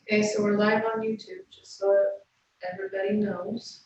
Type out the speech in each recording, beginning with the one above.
Okay, so we're live on YouTube, just so everybody knows.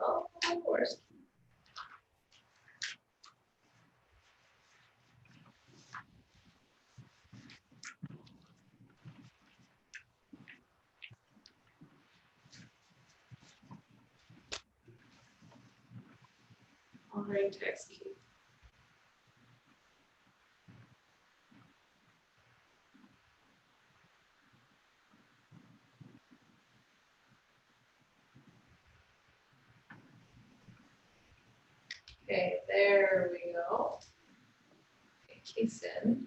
Oh, of course. Honoring text key. Okay, there we go. Okay, case in.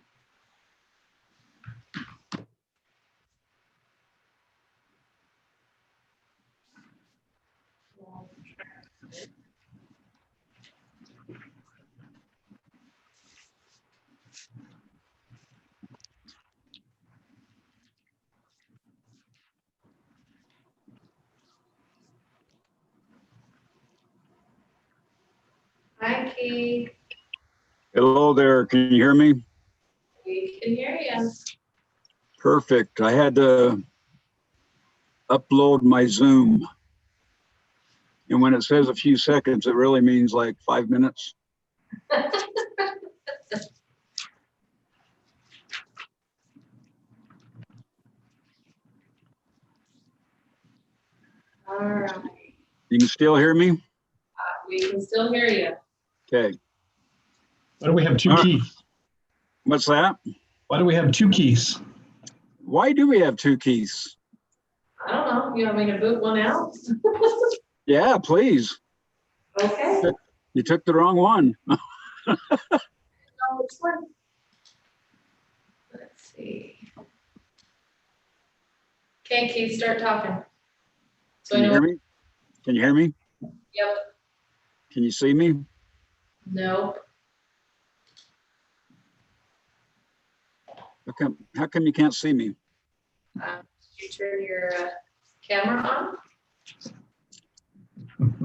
Hi, Keith. Hello there. Can you hear me? We can hear you. Perfect. I had to upload my Zoom. And when it says a few seconds, it really means like 5 minutes. All right. You can still hear me? We can still hear you. Okay. Why do we have two All right. keys? What's that? Why do we have two keys? Why do we have two keys? I don't know. You want me to boot one out? Yeah, please. Okay. You took the wrong one. Oh, which one? Let's see. Okay, Keith, start talking. So Can I you know. hear me? Can you hear me? Yep. Can you see me? No. How come you can't see me? Did you turn your camera on?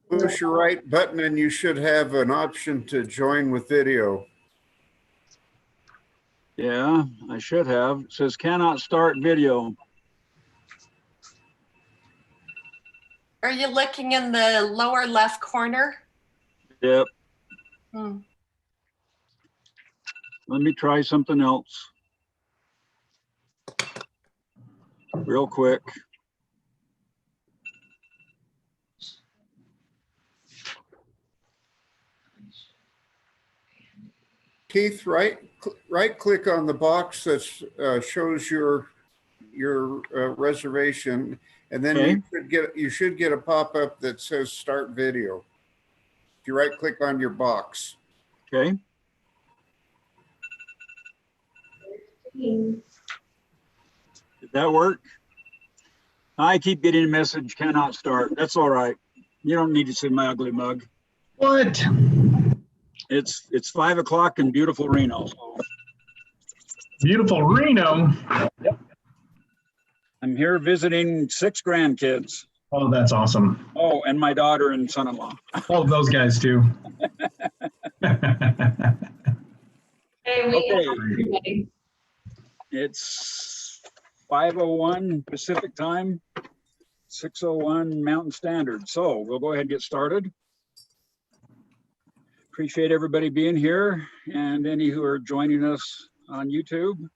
Push your right button and you should have an option to join with video. Yeah, I should have. It says cannot start video. Are you looking in the lower left corner? Yep. Hmm. Let me try something else. Real quick. Keith, right click on the box that shows your reservation, and then Okay. you should get a pop-up that says start video. If you right click on your box. Okay. Did that work? I keep getting a message, cannot start. That's all right. You don't need to see my ugly mug. What? It's 5 o'clock in beautiful Reno. So Beautiful Reno. I'm here visiting 6 grandkids. Oh, that's awesome. Oh, and my daughter and son-in-law. All of those guys too. Hey, we Okay. got everybody. It's 5:01 Pacific time, 6:01 Mountain Standard. So we'll go ahead and get started. Appreciate everybody being here and any who are joining us on YouTube.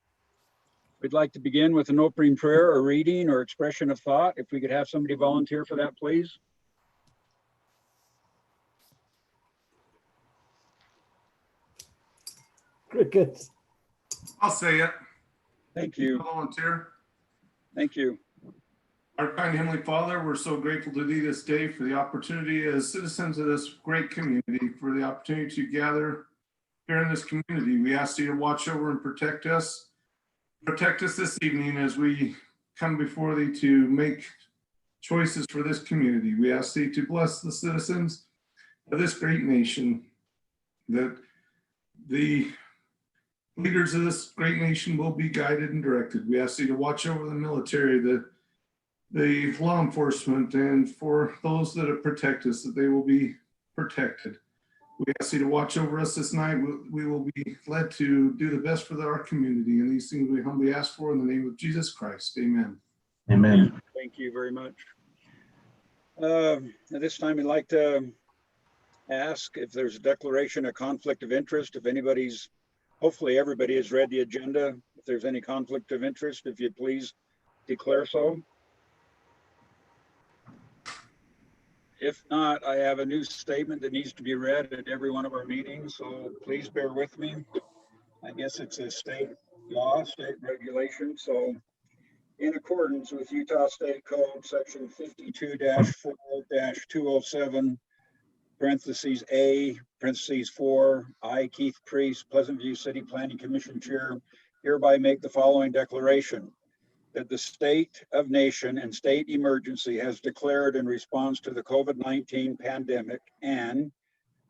We'd like to begin with an opening prayer or reading or expression of thought. If we could have somebody volunteer for that, please. Good. I'll say it. Thank you. Volunteer. Thank you. Our kind Heavenly Father, we're so grateful to thee this day for the opportunity as citizens of this great community, for the opportunity to gather here in this community. We ask you to watch over and protect us. Protect us this evening as we come before thee to make choices for this community. We ask thee to bless the citizens of this great nation, that the leaders of this great nation will be guided and directed. We ask thee to watch over the military, the law enforcement, and for those that protect us, that they will be protected. We ask you to watch over us this night. We will be led to do the best for our community. And these things we humbly ask for in the name of Jesus Christ. Amen. Amen. Thank you very much. At this time, we'd like to ask if there's a declaration of conflict of interest. If anybody's, hopefully everybody has read the agenda. If there's any conflict of interest, if you'd please declare so. If not, I have a new statement that needs to be read at every one of our meetings, so please bear with me. I guess it's a state law, state regulation. So in accordance with Utah State Code section 52-4-207, parentheses A, parentheses 4, I, Keith Priest, Pleasant View City Planning Commission Chair, hereby make the following declaration: that the state of nation and state emergency has declared in response to the COVID-19 pandemic, and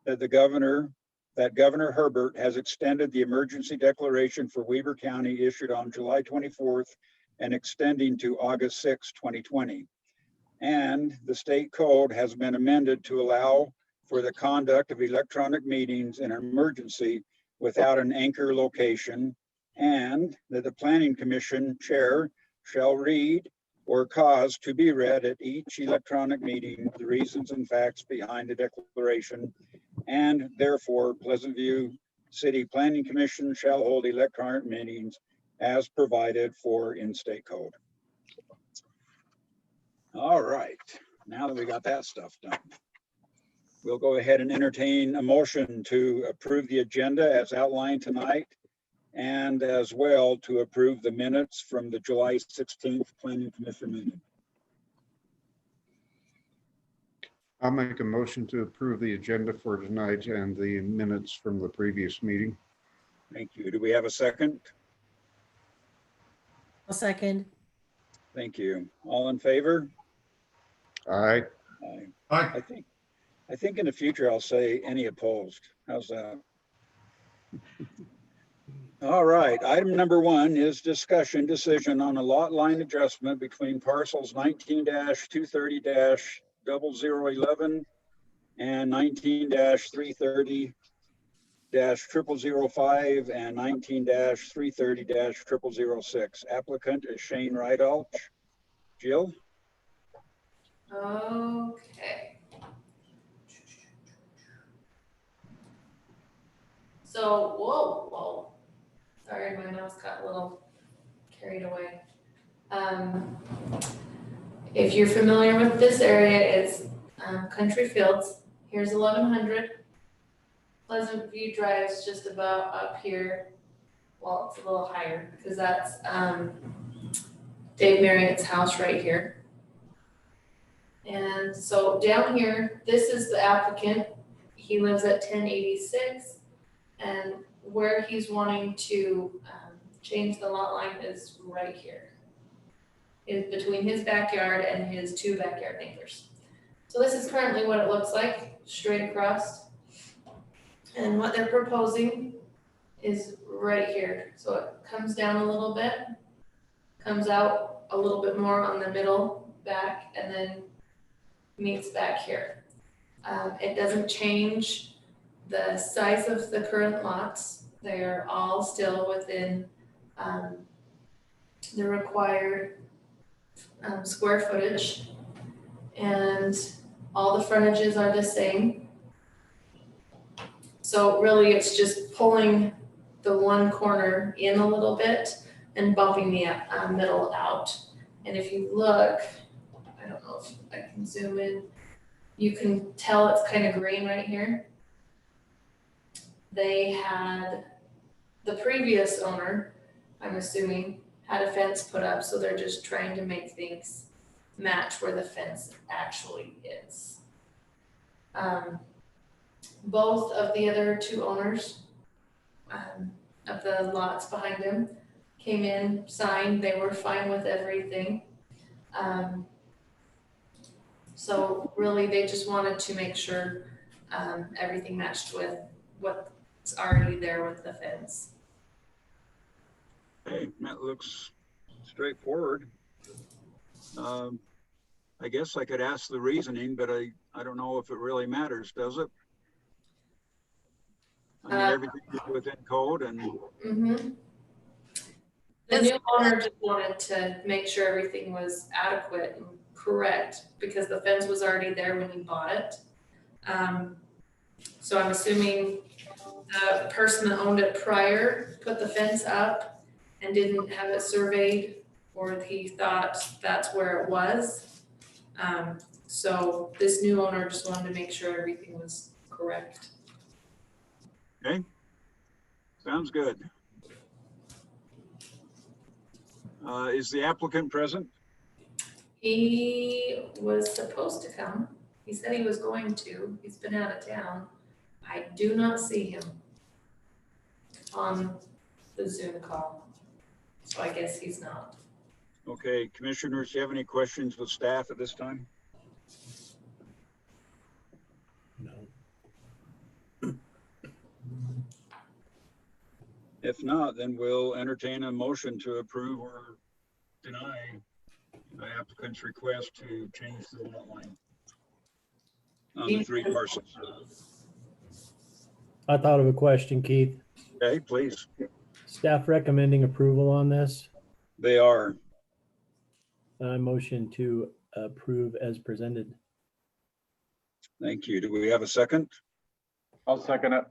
that Governor Herbert has extended the emergency declaration for Weber County issued on July 24th and extending to August 6, 2020. And the state code has been amended to allow for the conduct of electronic meetings in an emergency without an anchor location, and that the Planning Commission chair shall read or cause to be read at each electronic meeting the reasons and facts behind the declaration, and therefore Pleasant View City Planning Commission shall hold electronic meetings as provided for in state code. All right, now that we got that stuff done, we'll go ahead and entertain a motion to approve the agenda as outlined tonight, and as well to approve the minutes from the July 16th Planning Commission meeting. I'll make a motion to approve the agenda for tonight and the minutes from the previous meeting. Thank you. Do we have a second? A second. Thank you. All in favor? Aye. Aye. Aye. I think in the future I'll say any opposed. How's that? All right, item number 1 is discussion decision on a lot line adjustment between parcels 19-230-0011 and 19-330-0005 and 19-330-0006. Applicant is Shane Rydalch. Jill? Okay. So, whoa. Sorry, my mouse got a little carried away. If you're familiar with this area, it's Country Fields. Here's 1100. Pleasant View Drive's just about up here. Well, it's a little higher because that's Dave Marriott's house right here. And so down here, this is the applicant. He lives at 1086, and where he's wanting to change the lot line is right here. In between his backyard and his 2 backyard neighbors. So this is currently what it looks like, straight across. And what they're proposing is right here. So it comes down a little bit, comes out a little bit more on the middle back, and then meets back here. It doesn't change the size of the current lots. They're all still within the required square footage, and all the frontages are the same. So really, it's just pulling the one corner in a little bit and bumping the middle out. And if you look, I don't know if I can zoom in, you can tell it's kind of green right here. They had, the previous owner, I'm assuming, had a fence put up, so they're just trying to make things match where the fence actually is. Both of the other 2 owners of the lots behind them came in, signed, they were fine with everything. So really, they just wanted to make sure everything matched with what's already there with the fence. Okay, that looks straightforward. I guess I could ask the reasoning, but I don't know if it really matters, does it? I mean, everything is within code and The new owner just wanted to make sure everything was adequate and correct because the fence was already there when he bought it. So I'm assuming the person that owned it prior put the fence up and didn't have it surveyed, or he thought that's where it was. So this new owner just wanted to make sure everything was correct. okay, sounds good. Is the applicant present? He was supposed to come. He said he was going to. He's been out of town. I do not see him on the Zoom call. So I guess he's not. Okay, commissioners, do you have any questions with staff at this time? No. If not, then we'll entertain a motion to approve or deny the applicant's request to change the lot line on the 3 parcels. I thought of a question, Keith. Okay, please. Staff recommending approval on this. They are. Motion to approve as presented. Thank you. Do we have a second? I'll second it.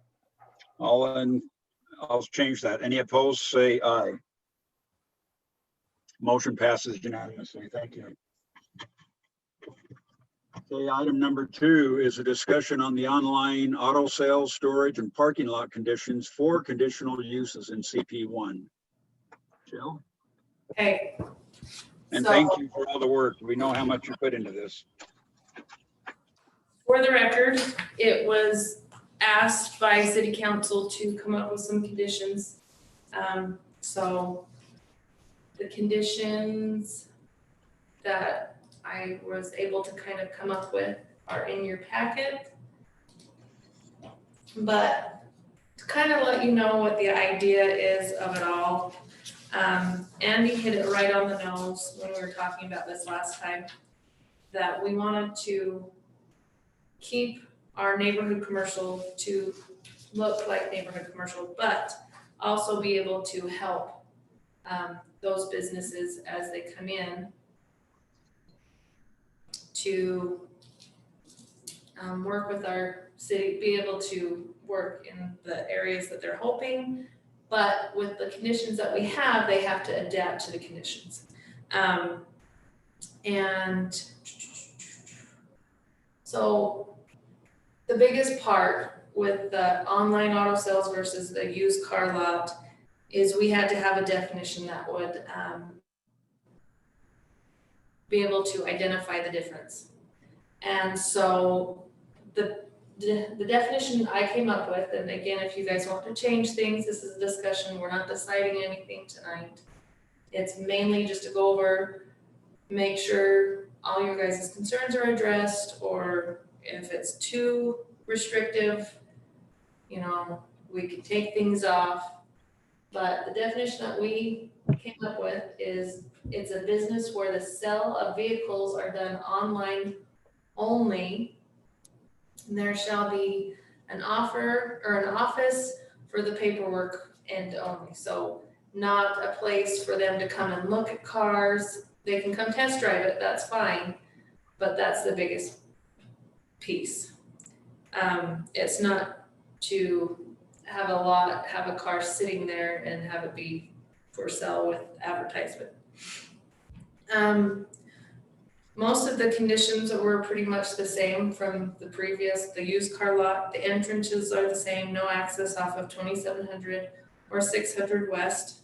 I'll change that. Any opposed, say aye. Motion passes unanimously. Thank you. Okay, item number 2 is a discussion on the online auto sales, storage, and parking lot conditions for conditional uses in CP1. Jill? Okay. And So- thank you for all the work. We know how much you put into this. For the record, it was asked by city council to come up with some conditions. So the conditions that I was able to kind of come up with are in your packet. But to kind of let you know what the idea is of it all, Andy hit it right on the nose when we were talking about this last time, that we wanted to keep our neighborhood commercial to look like neighborhood commercial, but also be able to help those businesses as they come in to work with our city, be able to work in the areas that they're hoping, but with the conditions that we have, they have to adapt to the conditions. And so the biggest part with the online auto sales versus the used car lot is we had to have a definition that would be able to identify the difference. And so the definition I came up with, and again, if you guys want to change things, this is a discussion, we're not deciding anything tonight. It's mainly just to go over, make sure all your guys' concerns are addressed, or if it's too restrictive, you know, we could take things off. But the definition that we came up with is it's a business where the sale of vehicles are done online only. And there shall be an offer or an office for the paperwork and only. So not a place for them to come and look at cars. They can come test drive it, that's fine, but that's the biggest piece. It's not to have a car sitting there and have it be for sale with advertisement. Most of the conditions were pretty much the same from the previous, the used car lot. The entrances are the same, no access off of 2700 or 600 West.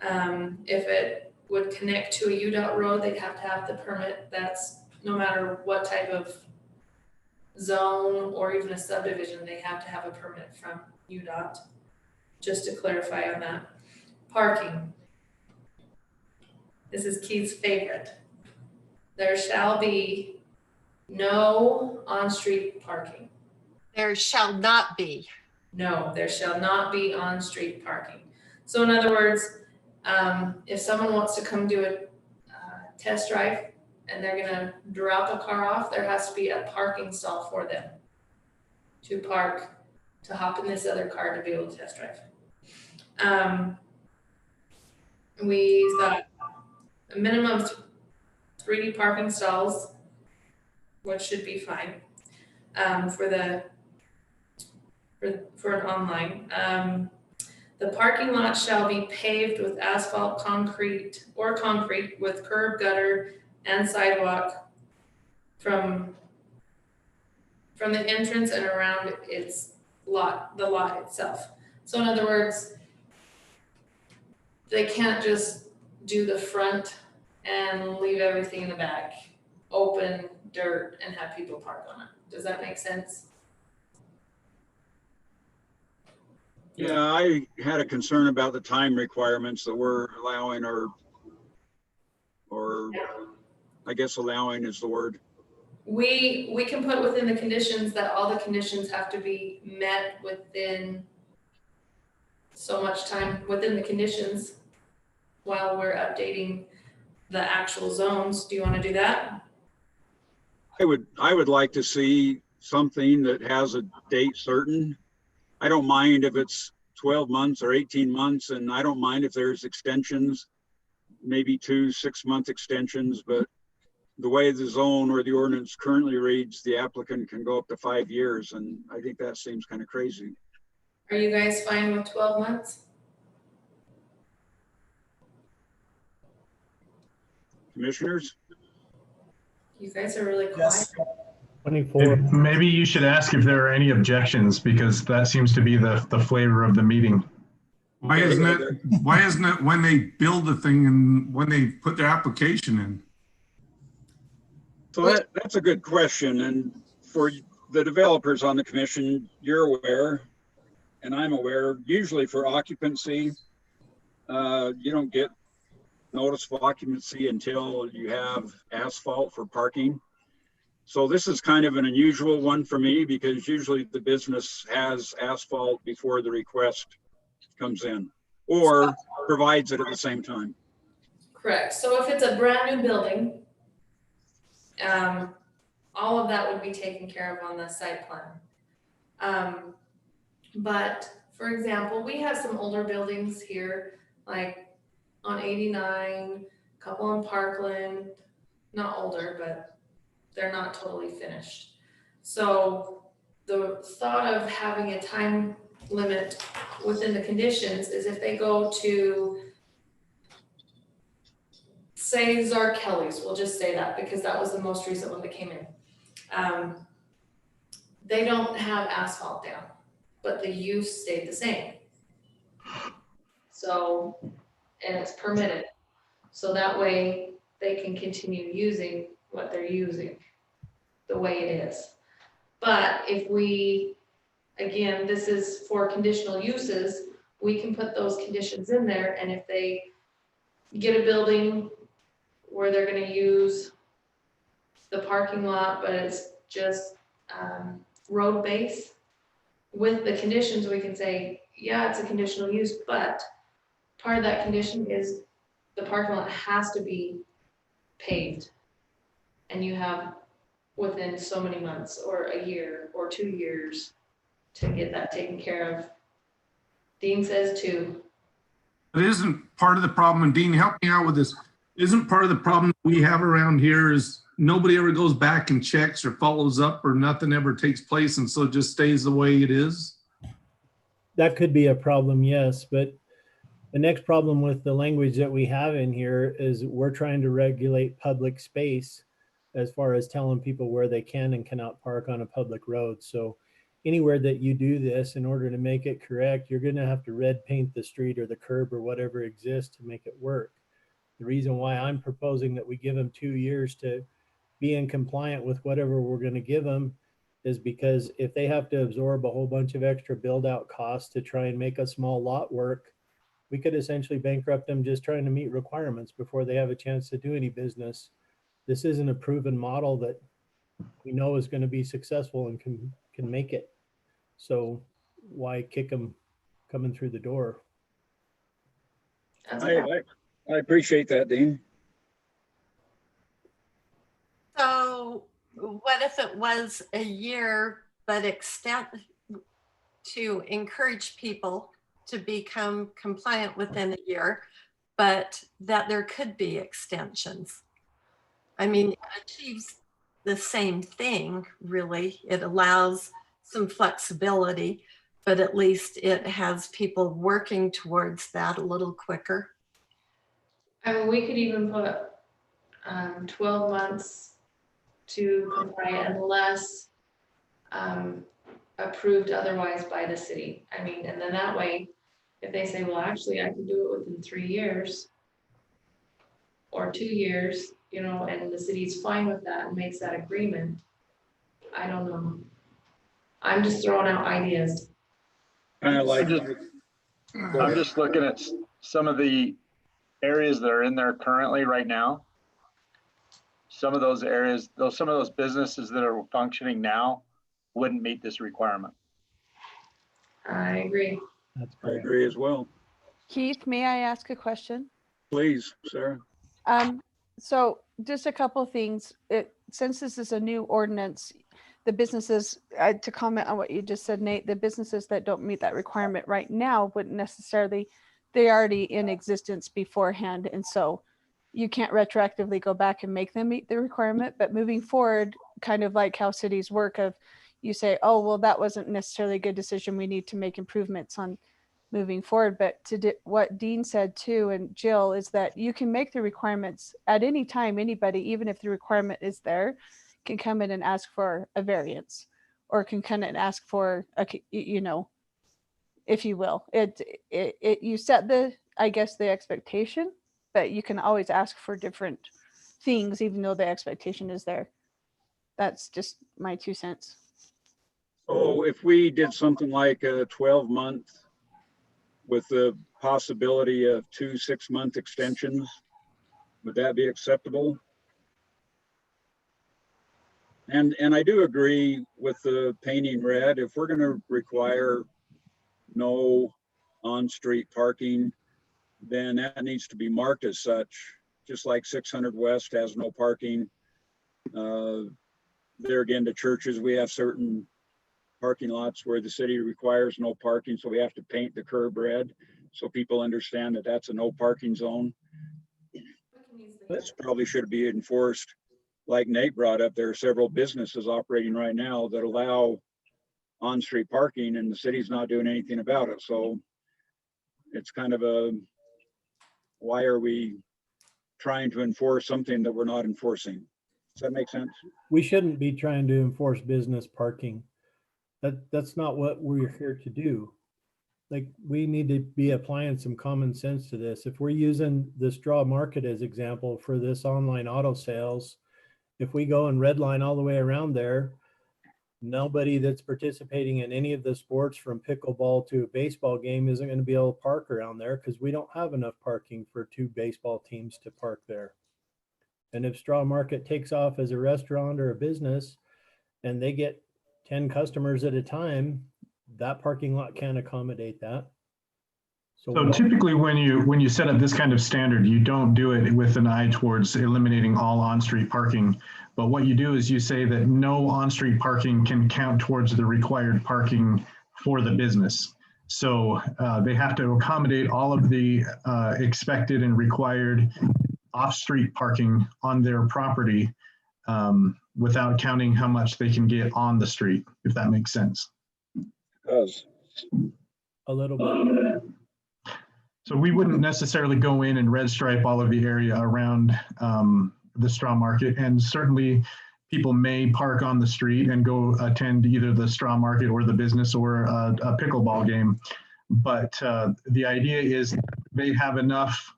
If it would connect to a UDOT road, they'd have to have the permit. That's no matter what type of zone or even a subdivision, they have to have a permit from UDOT, just to clarify on that. Parking. This is Keith's favorite. There shall be no on-street parking. There shall not be. No, there shall not be on-street parking. So in other words, if someone wants to come do a test drive and they're gonna drop a car off, there has to be a parking stall for them to park, to hop in this other car to be able to test drive. We thought a minimum of 3D parking stalls, which should be fine, for an online. The parking lot shall be paved with asphalt, concrete with curb, gutter, and sidewalk from the entrance and around its lot, the lot itself. So in other words, they can't just do the front and leave everything in the back, open dirt, and have people park on it. Does that make sense? Yeah, I had a concern about the time requirements that we're allowing, or I guess allowing is the word. We can put within the conditions that all the conditions have to be met within so much time within the conditions while we're updating the actual zones. Do you want to do that? I would like to see something that has a date certain. I don't mind if it's 12 months or 18 months, and I don't mind if there's extensions, maybe 2 6-month extensions, but the way the zone or the ordinance currently reads, the applicant can go up to 5 years, and I think that seems kind of crazy. Are you guys fine with 12 months? Commissioners? You guys are really quiet. 24. Maybe you should ask if there are any objections, because that seems to be the flavor of the meeting. Why isn't it when they build the thing and when they put their application in? So that's a good question. And for the developers on the commission, you're aware, and I'm aware, usually for occupancy, you don't get notice of occupancy until you have asphalt for parking. So this is kind of an unusual one for me, because usually the business has asphalt before the request comes in, or provides it at the same time. Correct. So if it's a brand new building, all of that would be taken care of on the site plan. But for example, we have some older buildings here, like on 89, a couple in Parkland, not older, but they're not totally finished. So the thought of having a time limit within the conditions is if they go to, say, Czar Kelly's, we'll just say that because that was the most recent one that came in. they don't have asphalt down, but the use stayed the same. So, and it's permitted, so that way they can continue using what they're using the way it is. But if we, again, this is for conditional uses, we can put those conditions in there, and if they get a building where they're gonna use the parking lot, but it's just, road base, with the conditions, we can say, yeah, it's a conditional use, but part of that condition is the parking lot has to be paved. And you have within so many months, or a year, or 2 years to get that taken care of. Dean says 2. But isn't part of the problem, and Dean, help me out with this, isn't part of the problem we have around here is nobody ever goes back and checks or follows up, or nothing ever takes place, and so it just stays the way it is? That could be a problem, yes, but the next problem with the language that we have in here is we're trying to regulate public space as far as telling people where they can and cannot park on a public road. So anywhere that you do this, in order to make it correct, you're gonna have to red paint the street or the curb or whatever exists to make it work. The reason why I'm proposing that we give them 2 years to be in compliant with whatever we're gonna give them is because if they have to absorb a whole bunch of extra build out costs to try and make a small lot work, we could essentially bankrupt them just trying to meet requirements before they have a chance to do any business. This isn't a proven model that we know is going to be successful and can make it. So why kick them coming through the door? That's I appreciate that, Dean. So what if it was a year, but extend to encourage people to become compliant within a year, but that there could be extensions? I mean, it achieves the same thing, really. It allows some flexibility, but at least it has people working towards that a little quicker. I mean, we could even put 12 months to comply unless approved otherwise by the city. I mean, and then that way, if they say, well, actually, I can do it within 3 years or 2 years, you know, and the city's fine with that and makes that agreement, I don't know. I'm just throwing out ideas. Kind of like, I'm just looking at some of the areas that are in there currently right now. Some of those areas, some of those businesses that are functioning now wouldn't meet this requirement. I agree. That's I correct. agree as well. Keith, may I ask a question? Please, Sarah. So just a couple of things. Since this is a new ordinance, the businesses, to comment on what you just said, Nate, the businesses that don't meet that requirement right now wouldn't necessarily, they're already in existence beforehand. And so you can't retroactively go back and make them meet the requirement, but moving forward, kind of like how cities work of, you say, oh, well, that wasn't necessarily a good decision. We need to make improvements on moving forward. But what Dean said too, and Jill, is that you can make the requirements at any time. Anybody, even if the requirement is there, can come in and ask for a variance, or can come in and ask for a, you know, if you will, you set the, I guess, the expectation, but you can always ask for different things, even though the expectation is there. That's just my 2 cents. So if we did something like a 12-month with the possibility of 2 6-month extensions, would that be acceptable? And I do agree with the painting red. If we're going to require no on-street parking, then that needs to be marked as such, just like 600 West has no parking. There again, to churches, we have certain parking lots where the city requires no parking, so we have to paint the curb red so people understand that that's a no parking zone. That's probably should be enforced. Like Nate brought up, there are several businesses operating right now that allow on-street parking, and the city's not doing anything about it. So it's kind of a, why are we trying to enforce something that we're not enforcing? Does that make sense? We shouldn't be trying to enforce business parking. That's not what we're here to do. Like, we need to be applying some common sense to this. If we're using the straw market as example for this online auto sales, if we go and redline all the way around there, nobody that's participating in any of the sports from pickleball to a baseball game isn't going to be able to park around there because we don't have enough parking for 2 baseball teams to park there. And if straw market takes off as a restaurant or a business and they get 10 customers at a time, that parking lot can't accommodate that. So typically when you set up this kind of standard, you don't do it with an eye towards eliminating all on-street parking. But what you do is you say that no on-street parking can count towards the required parking for the business. So they have to accommodate all of the expected and required off-street parking on their property without counting how much they can get on the street, if that makes sense. Does. A little bit. So we wouldn't necessarily go in and red stripe all of the area around the straw market. And certainly people may park on the street and go attend either the straw market or the business or a pickleball game. But the idea is they have enough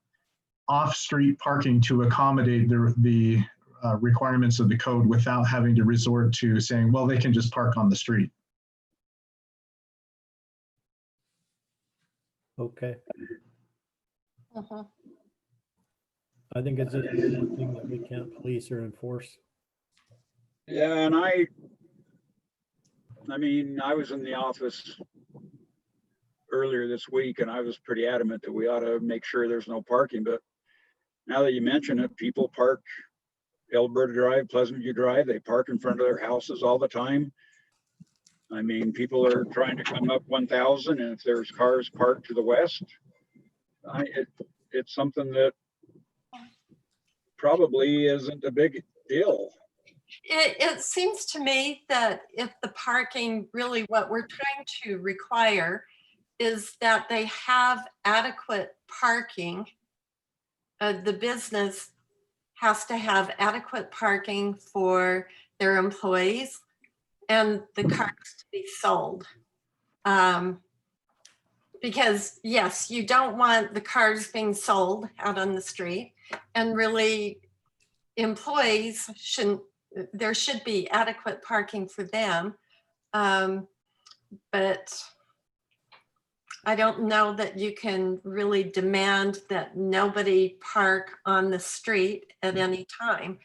off-street parking to accommodate the requirements of the code without having to resort to saying, well, they can just park on the street. Okay. Mhm. I think it's just one thing that we can't police or enforce. Yeah, and I mean, I was in the office earlier this week and I was pretty adamant that we ought to make sure there's no parking, but now that you mention it, people park Alberta Drive, Pleasant View Drive, they park in front of their houses all the time. I mean, people are trying to come up 1000 and if there's cars parked to the west, it's something that probably isn't a big deal. It seems to me that if the parking, really what we're trying to require is that they have adequate parking. The business has to have adequate parking for their employees and the cars to be sold. Because yes, you don't want the cars being sold out on the street, and really employees there should be adequate parking for them. But I don't know that you can really demand that nobody park on the street at any time.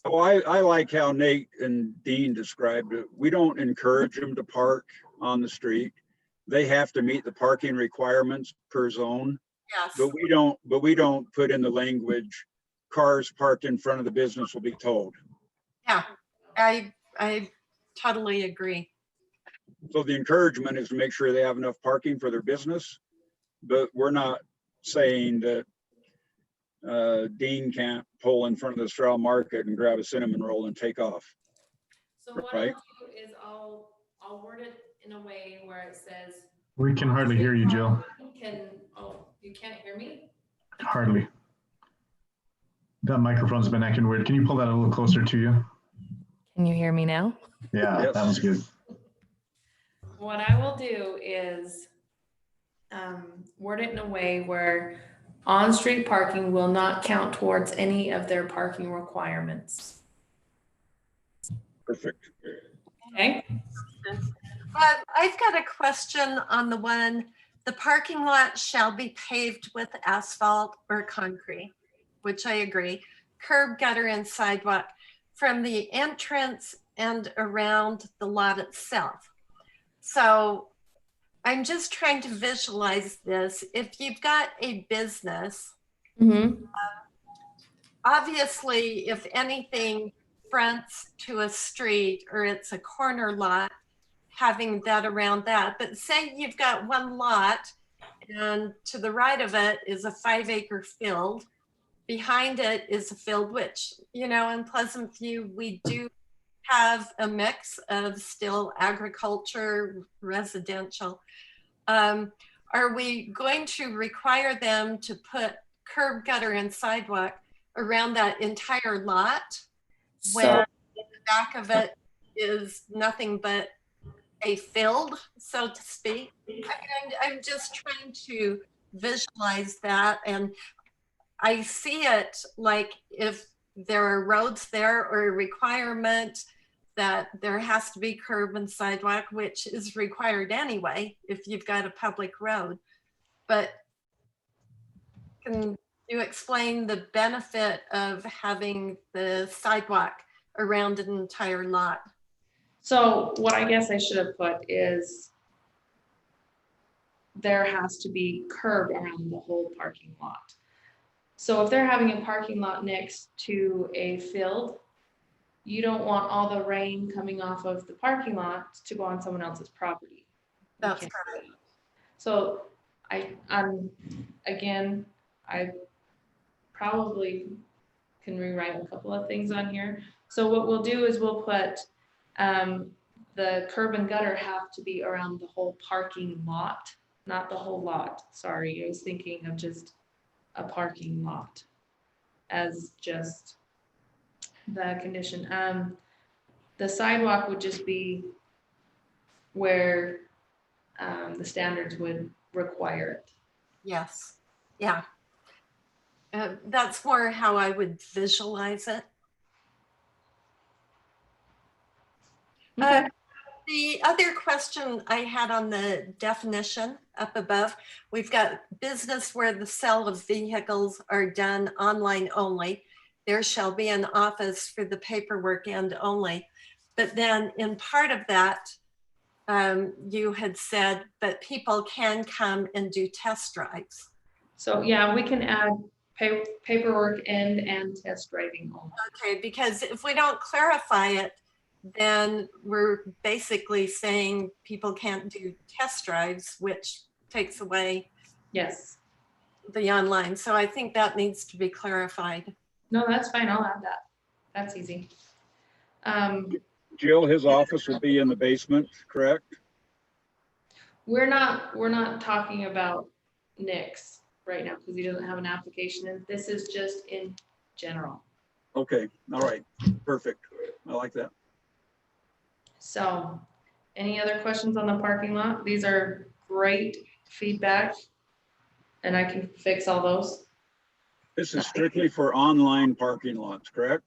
Oh, I like how Nate and Dean described it. We don't encourage them to park on the street. They have to meet the parking requirements per zone, Yes. but we don't put in the language, cars parked in front of the business will be towed. Yeah, I totally agree. So the encouragement is to make sure they have enough parking for their business, but we're not saying that Dean can't pull in front of the straw market and grab a cinnamon roll and take off. So what Right. I'll do is I'll word it in a way where it says. We can hardly hear you, Jill. You can't hear me? Hardly. That microphone's been acting weird. Can you pull that a little closer to you? Can you hear me now? Yeah, Yes. that was good. What I will do is word it in a way where on-street parking will not count towards any of their parking requirements. Perfect. Okay? I've got a question on the parking lot shall be paved with asphalt or concrete, which I agree. Curb, gutter, and sidewalk from the entrance and around the lot itself. So I'm just trying to visualize this. If you've got a business, obviously, if anything fronts to a street or it's a corner lot, having that around that. But say you've got one lot and to the right of it is a 5-acre field. Behind it is a field, which, in Pleasant View, we do have a mix of still agriculture, residential. Are we going to require them to put curb, gutter, and sidewalk around that entire lot? When the back of it is nothing but a field, so to speak. I'm just trying to visualize that, and I see it like if there are roads there or a requirement that there has to be curb and sidewalk, which is required anyway if you've got a public road. But can you explain the benefit of having the sidewalk around an entire lot? So what I guess I should have put is there has to be curb around the whole parking lot. So if they're having a parking lot next to a field, you don't want all the rain coming off of the parking lot to go on someone else's property. That's can't do correct. that. So again, I probably can rewrite a couple of things on here. So what we'll do is we'll put the curb and gutter have to be around the whole parking lot, not the whole lot. Sorry, I was thinking of just a parking lot as just the condition. The sidewalk would just be where the standards would require it. Yes, yeah. That's more how I would visualize it. Okay. The other question I had on the definition up above, we've got business where the sale of vehicles are done online only. There shall be an office for the paperwork and only. But then in part of that, you had said that people can come and do test drives. So yeah, we can add paperwork and test driving only. Okay, because if we don't clarify it, then we're basically saying people can't do test drives, which takes away Yes. the online. So I think that needs to be clarified. No, that's fine. I'll add that. That's easy. Jill, his office will be in the basement, correct? We're not talking about Nick's right now because he doesn't have an application, and this is just in general. Okay, all right, perfect. I like that. So, any other questions on the parking lot? These are great feedback, and I can fix all those. This is strictly for online parking lots, correct?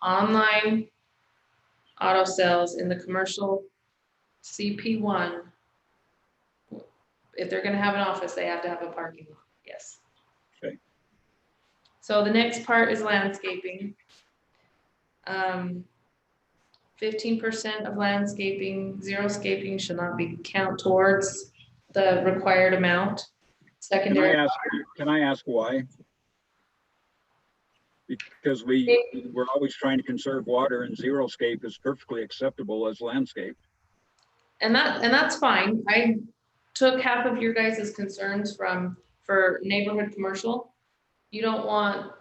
Online auto sales in the commercial CP1. If they're gonna have an office, they have to have a parking lot, yes. Okay. So the next part is landscaping. 15% of landscaping, xeriscaping should not be count towards the required amount. Secondary. Can I ask why? Because we're always trying to conserve water, and xeriscape is perfectly acceptable as landscape. And that's fine. I took half of your guys' concerns for neighborhood commercial. You don't want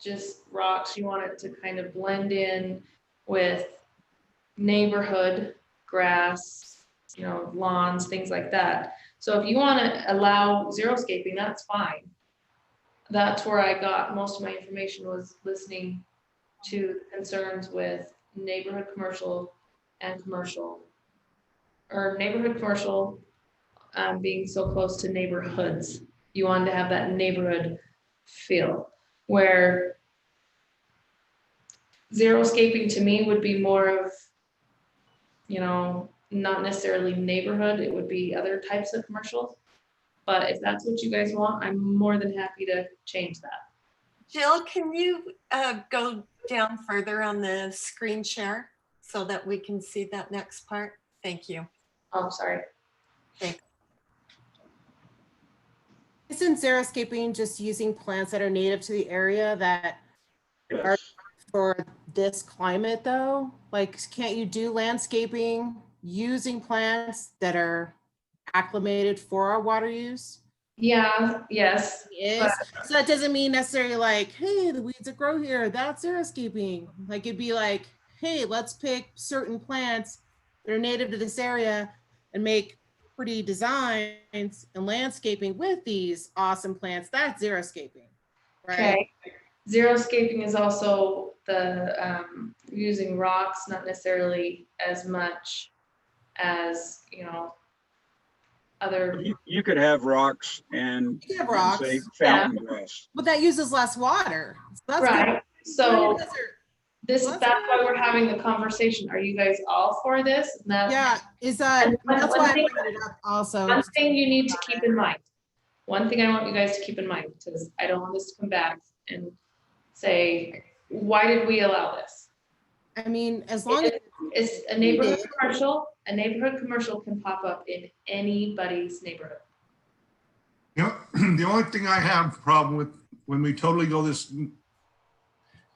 just rocks. You want it to kind of blend in with neighborhood grass, lawns, things like that. So if you want to allow xeriscaping, that's fine. That's where I got most of my information, was listening to concerns with neighborhood commercial and commercial, or neighborhood commercial being so close to neighborhoods. You wanted to have that neighborhood feel, where xeriscaping to me would be more of, not necessarily neighborhood, it would be other types of commercials. But if that's what you guys want, I'm more than happy to change that. Jill, can you go down further on the screen share so that we can see that next part? Thank you. Oh, sorry. Isn't xeriscaping just using plants that are native to the area that are for this climate though? Like, can't you do landscaping using plants that are acclimated for our water use? Yeah, yes. Yes. So that doesn't mean necessarily like, hey, the weeds that grow here, that's xeriscaping. Like, it'd be like, hey, let's pick certain plants that are native to this area and make pretty designs and landscaping with these awesome plants. That's xeriscaping, right? Okay. Xeriscaping is also the using rocks, not necessarily as much as, you know, other, You could have rocks and You can have and rocks. say fountain grass. But that uses less water. So that's good. right? So Desert. this, Well, that's that's why we're having the conversation. Are you guys all for this? And that, Yeah, is that, And that's one why I thing- bring it up also. one thing you need to keep in mind, one thing I want you guys to keep in mind, because I don't want this to come back and say, why did we allow this? I mean, as long as, It's a neighborhood commercial. A neighborhood commercial can pop up in anybody's neighborhood. You know, the only thing I have a problem with when we totally go this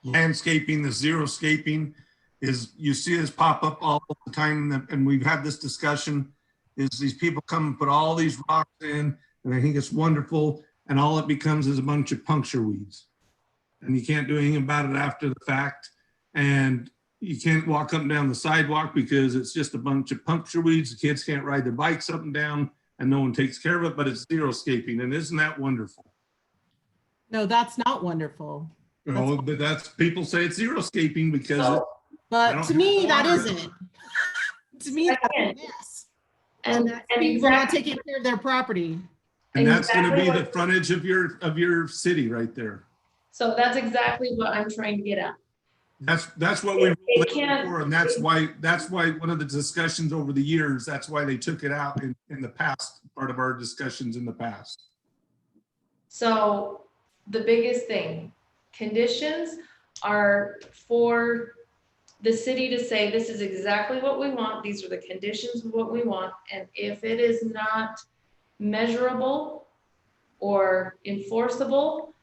landscaping, the xeriscaping, is you see this pop up all the time, and we've had this discussion, is these people come and put all these rocks in, and I think it's wonderful, and all it becomes is a bunch of puncture weeds. And you can't do anything about it after the fact. And you can't walk up and down the sidewalk because it's just a bunch of puncture weeds. The kids can't ride their bikes up and down, and no one takes care of it, but it's xeriscaping. And isn't that wonderful? no, that's not wonderful. Oh, but that's, people say it's xeriscaping because I But don't to me, have that water. isn't. To me, that's a Again, mess. And, That's and people not exactly, taking care of their property. and that's gonna be exactly the frontage of your city right there. so that's exactly what I'm trying to get at. That's what we It were can't- for, and that's why one of the discussions over the years, that's why they took it out in the past, part of our discussions in the past. So the biggest thing, conditions are for the city to say, this is exactly what we want. These are the conditions of what we want. And if it is not measurable or enforceable,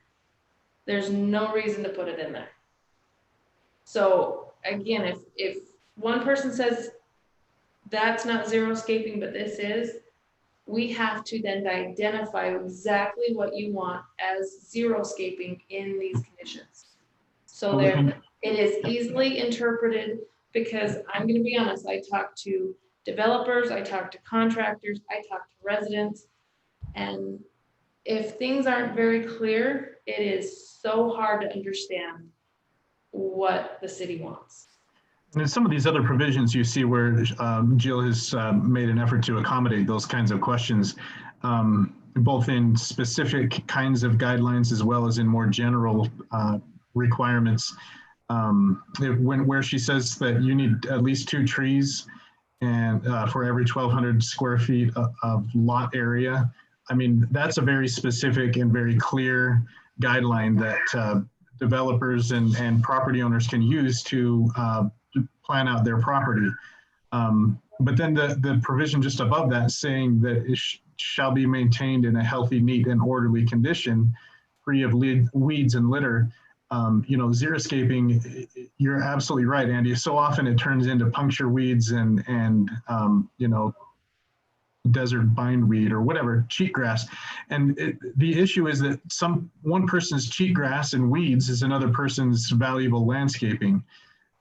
there's no reason to put it in there. So again, if one person says that's not xeriscaping, but this is, we have to then identify exactly what you want as xeriscaping in these conditions. So there, it is easily interpreted, because I'm gonna be honest, I talk to developers, I talk to contractors, I talk to residents. And if things aren't very clear, it is so hard to understand what the city wants. And in some of these other provisions you see where Jill has made an effort to accommodate those kinds of questions, both in specific kinds of guidelines as well as in more general requirements. Where she says that you need at least 2 trees and for every 1,200 square feet of lot area. I mean, that's a very specific and very clear guideline that developers and property owners can use to plan out their property. But then the provision just above that saying that it shall be maintained in a healthy, neat, and orderly condition, free of weeds and litter. You know, xeriscaping, you're absolutely right, Andy. So often it turns into puncture weeds and you know, desert bindweed or whatever, cheatgrass. And the issue is that one person's cheatgrass and weeds is another person's valuable landscaping.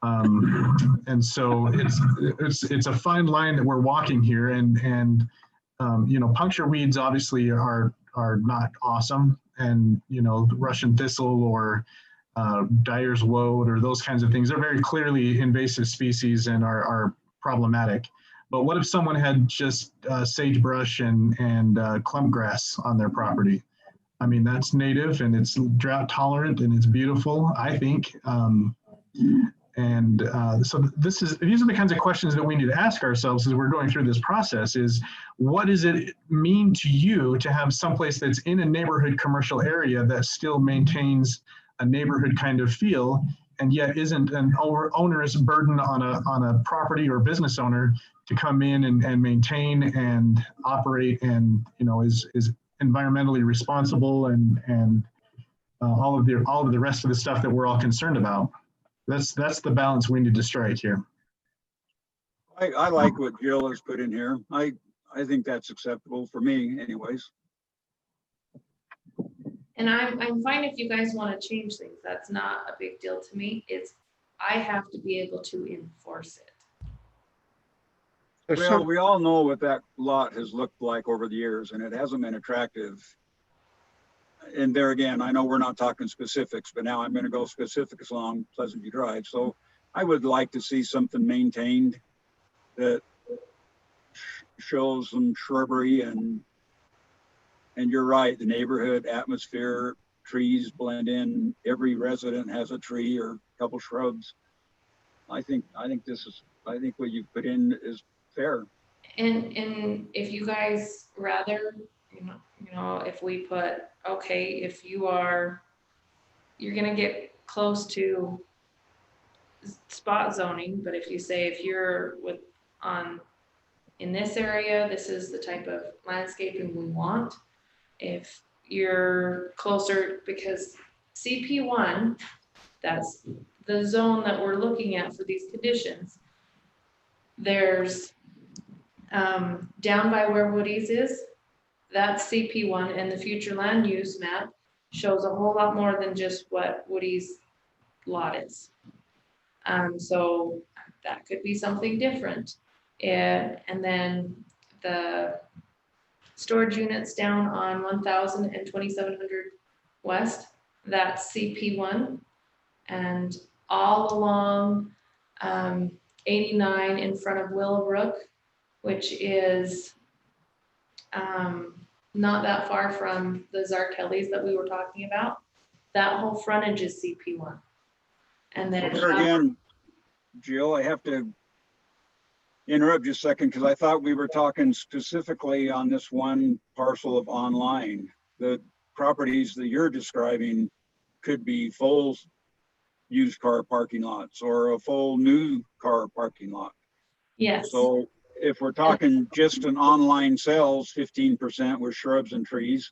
And so it's a fine line that we're walking here, and you know, puncture weeds obviously are not awesome, and you know, the Russian thistle or Dyer's woad or those kinds of things are very clearly invasive species and are problematic. But what if someone had just sagebrush and clump grass on their property? I mean, that's native and it's drought tolerant and it's beautiful, I think. So these are the kinds of questions that we need to ask ourselves as we're going through this process is, what does it mean to you to have someplace that's in a neighborhood commercial area that still maintains a neighborhood kind of feel and yet isn't an onerous burden on a property or business owner to come in and maintain and operate and, you know, is environmentally responsible and all of the rest of the stuff that we're all concerned about. That's the balance we need to strike here. I like what Jill has put in here. I think that's acceptable for me anyways. And I'm fine if you guys want to change things. That's not a big deal to me. I have to be able to enforce it. Well, we all know what that lot has looked like over the years, and it hasn't been attractive. And there again, I know we're not talking specifics, but now I'm going to go specifics along Pleasant View Drive. So I would like to see something maintained that shows some shrubbery and you're right, the neighborhood atmosphere, trees blend in. Every resident has a tree or a couple shrubs. I think what you put in is fair. And if you guys rather, if we put, okay, if you're gonna get close to spot zoning, but if you say if you're in this area, this is the type of landscaping we want. If you're closer, because CP1, that's the zone that we're looking at for these conditions. There's down by where Woody's is, that's CP1, and the future land use map shows a whole lot more than just what Woody's lot is. So that could be something different. And then the storage units down on 1000 and 2700 West, that's CP1. And all along 89 in front of Willowbrook, which is not that far from the Zarkellis that we were talking about. That whole frontage is CP1. And then There again, Jill, I have to interrupt you a second because I thought we were talking specifically on this one parcel of online. The properties that you're describing could be full used car parking lots or a full new car parking lot. yes. So if we're talking just an online sales, 15% with shrubs and trees,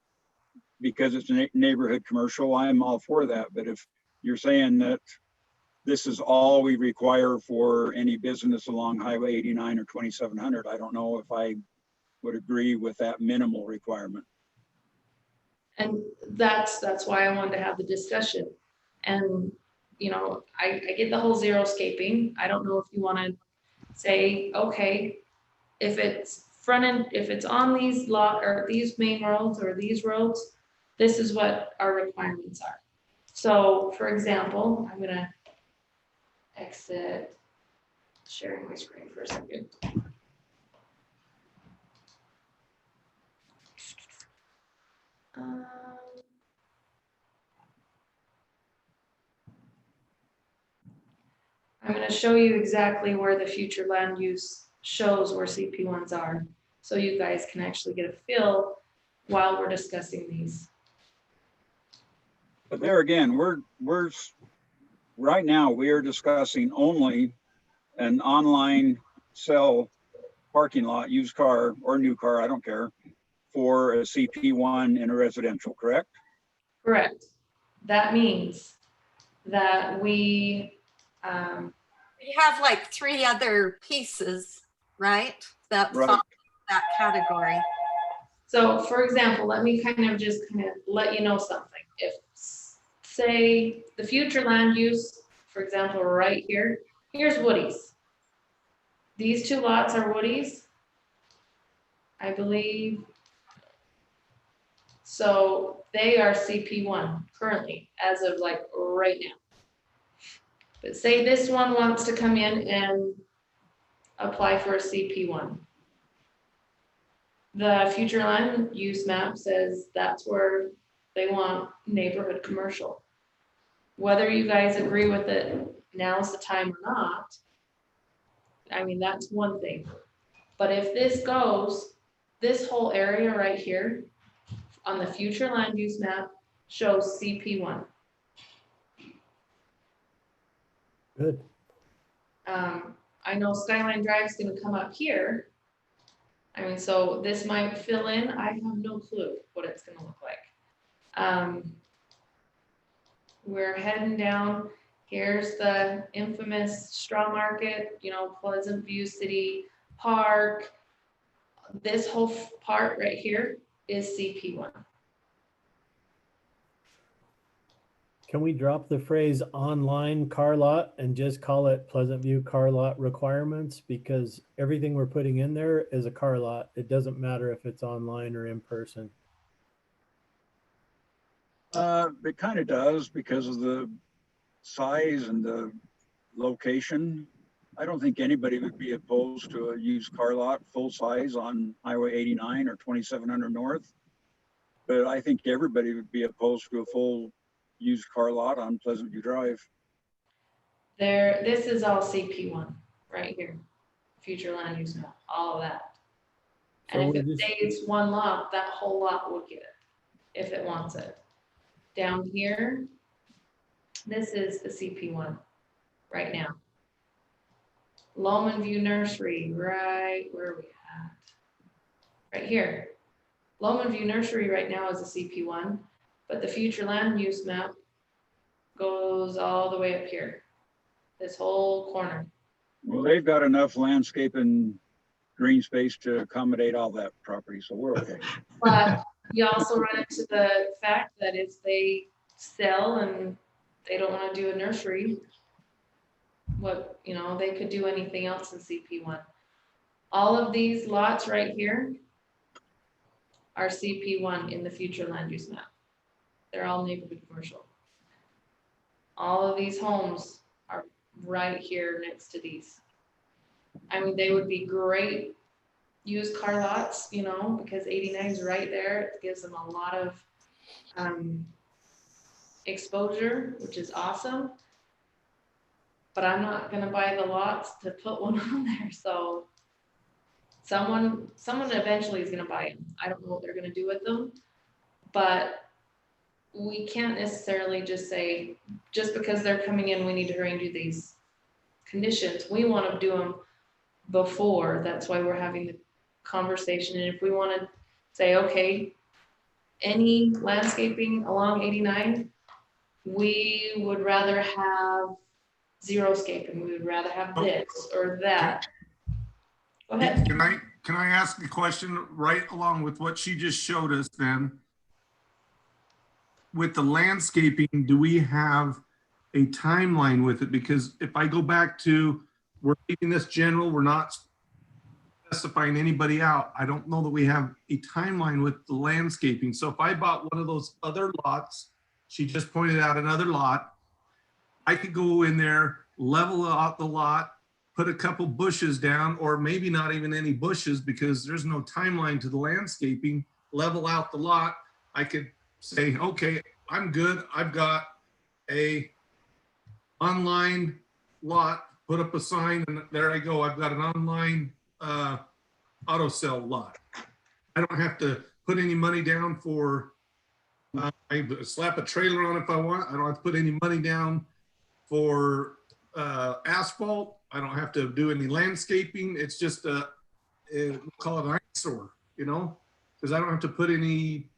because it's a neighborhood commercial, I'm all for that. But if you're saying that this is all we require for any business along Highway 89 or 2700, I don't know if I would agree with that minimal requirement. And that's why I wanted to have the discussion. And, I get the whole xeriscaping. I don't know if you want to say, okay, if it's if it's on these or these main roads or these roads, this is what our requirements are. So for example, I'm gonna exit sharing my screen for a second. I'm going to show you exactly where the future land use shows where CP1s are, so you guys can actually get a feel while we're discussing these. But there again, we're right now we are discussing only an online sell parking lot, used car or new car, I don't care, for a CP1 in a residential, correct? Correct. That means that we have like 3 other pieces, right? That Right. fall in that category. So for example, let me kind of let you know something. If say the future land use, for example, right here, here's Woody's. These 2 lots are Woody's, I believe. So they are CP1 currently, as of like right now. But say this one wants to come in and apply for a CP1. The future land use map says that's where they want neighborhood commercial. Whether you guys agree with it, now's the time or not, I mean, that's one thing. But if this goes, this whole area right here on the future land use map shows CP1. Good. I know Skyline Drive is going to come up here. I mean, so this might fill in. I have no clue what it's going to look like. We're heading down. Here's the infamous Straw Market, Pleasant View City Park. This whole part right here is CP1. Can we drop the phrase online car lot and just call it Pleasant View car lot requirements? Because everything we're putting in there is a car lot. It doesn't matter if it's online or in person. It kind of does because of the size and the location. I don't think anybody would be opposed to a used car lot, full size on Highway 89 or 2700 North. But I think everybody would be opposed to a full used car lot on Pleasant View Drive. This is all CP1 right here, future land use map, all of that. So And if we're it just- stays one lot, that whole lot would get it, if it wants it. Down here, this is the CP1 right now. Lowman View Nursery, right where are we at? Right here. Lowman View Nursery right now is a CP1, but the future land use map goes all the way up here. This whole corner. Well, they've got enough landscape and green space to accommodate all that property, so we're okay. But you also run into the fact that if they sell and they don't want to do a nursery, what, you know, they could do anything else in CP1. All of these lots right here are CP1 in the future land use map. They're all neighborhood commercial. All of these homes are right here next to these. I mean, they would be great used car lots, you know, because 89 is right there. It gives them a lot of exposure, which is awesome. But I'm not gonna buy the lots to put one on there, so someone eventually is gonna buy them. I don't know what they're gonna do with them, but we can't necessarily just say, just because they're coming in, we need to hurry and do these conditions. We want to do them before. That's why we're having the conversation. And if we want to say, okay, any landscaping along 89, we would rather have xeriscaping. We would rather have this or that. Go ahead. Can I ask a question right along with what she just showed us then? With the landscaping, do we have a timeline with it? Because if I go back to, we're keeping this general, we're not specifying anybody out. I don't know that we have a timeline with the landscaping. So if I bought one of those other lots, she just pointed out another lot, I could go in there, level out the lot, put a couple bushes down, or maybe not even any bushes because there's no timeline to the landscaping, level out the lot. I could say, okay, I'm good. I've got a online lot, put up a sign, and there I go. I've got an online auto sell lot. I don't have to put any money down for, I slap a trailer on if I want. I don't have to put any money down for asphalt. I don't have to do any landscaping. It's just we'll call it an eyesore, you know, because I don't have to put any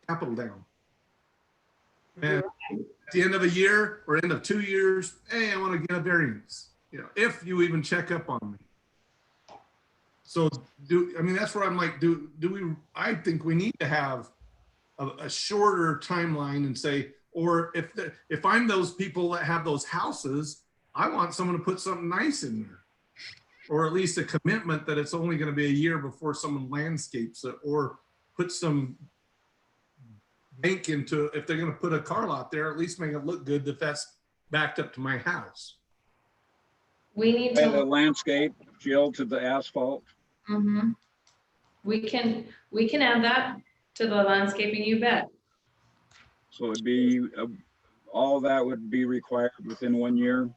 capital down. And at the end of a year or end of 2 years, hey, I want to get a variance, you know, if you even check up on me. So I mean, that's where I'm like, do we, I think we need to have a shorter timeline and say, or if I'm those people that have those houses, I want someone to put something nice in there. Or at least a commitment that it's only going to be a year before someone landscapes it, or put some bank into, if they're going to put a car lot there, at least make it look good if that's backed up to my house. We need And the to. landscape, Jill, to the asphalt. We can add that to the landscaping, you bet. So it'd be, all that would be required within 1 year.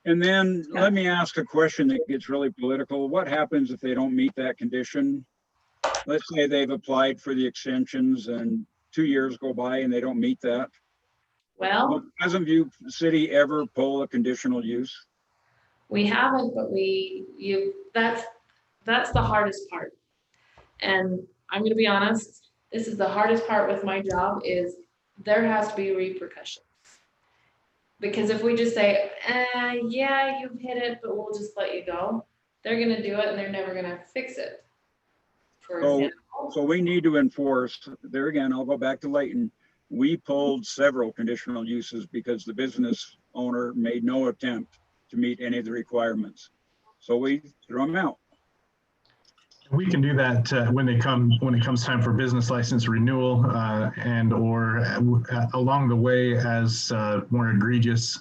And then let me ask a question that gets really political. What happens if they don't meet that condition? Let's say they've applied for the extensions and 2 years go by and they don't meet that. Well, Will Pleasant View City ever pull a conditional use? we haven't, but that's the hardest part. And I'm gonna be honest, this is the hardest part with my job is there has to be repercussions. Because if we just say, yeah, you've hit it, but we'll just let you go, they're gonna do it and they're never gonna fix it. For example. So we need to enforce, there again, I'll go back to Layton. We pulled several conditional uses because the business owner made no attempt to meet any of the requirements. So we threw them out. We can do that when it comes time for business license renewal and or along the way as more egregious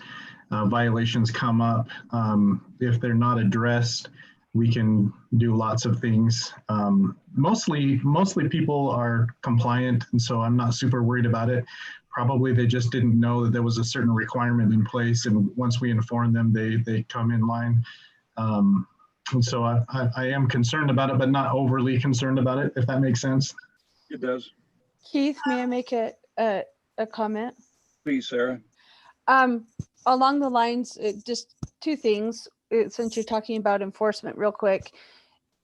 violations come up. If they're not addressed, we can do lots of things. Mostly people are compliant, and so I'm not super worried about it. Probably they just didn't know that there was a certain requirement in place, and once we inform them, they come in line. And so I am concerned about it, but not overly concerned about it, if that makes sense. It does. Keith, may I make a comment? Please, Sarah. Along the lines, just two things, since you're talking about enforcement real quick.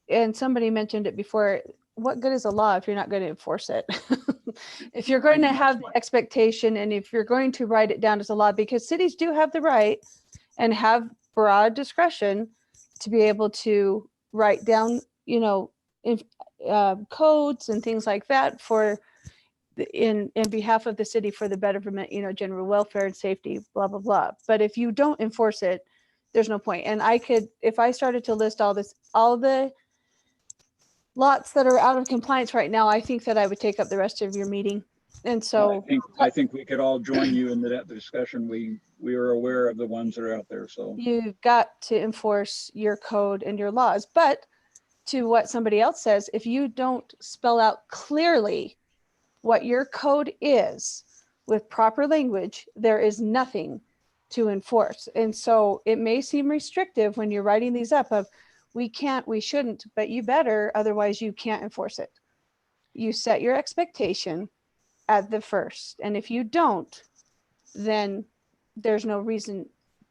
And somebody mentioned it before, what good is a law if you're not going to enforce it? If you're going to have the expectation and if you're going to write it down as a law, because cities do have the right and have broad discretion to be able to write down, codes and things like that for in behalf of the city for the betterment, general welfare and safety, blah, blah, blah. But if you don't enforce it, there's no point. And I could, if I started to list all the lots that are out of compliance right now, I think that I would take up the rest of your meeting. And so I think we could all join you in that discussion. We are aware of the ones that are out there. So you've got to enforce your code and your laws. But to what somebody else says, if you don't spell out clearly what your code is with proper language, there is nothing to enforce. And so it may seem restrictive when you're writing these up of we can't, we shouldn't, but you better, otherwise you can't enforce it. You set your expectation at the first. And if you don't, then there's no reason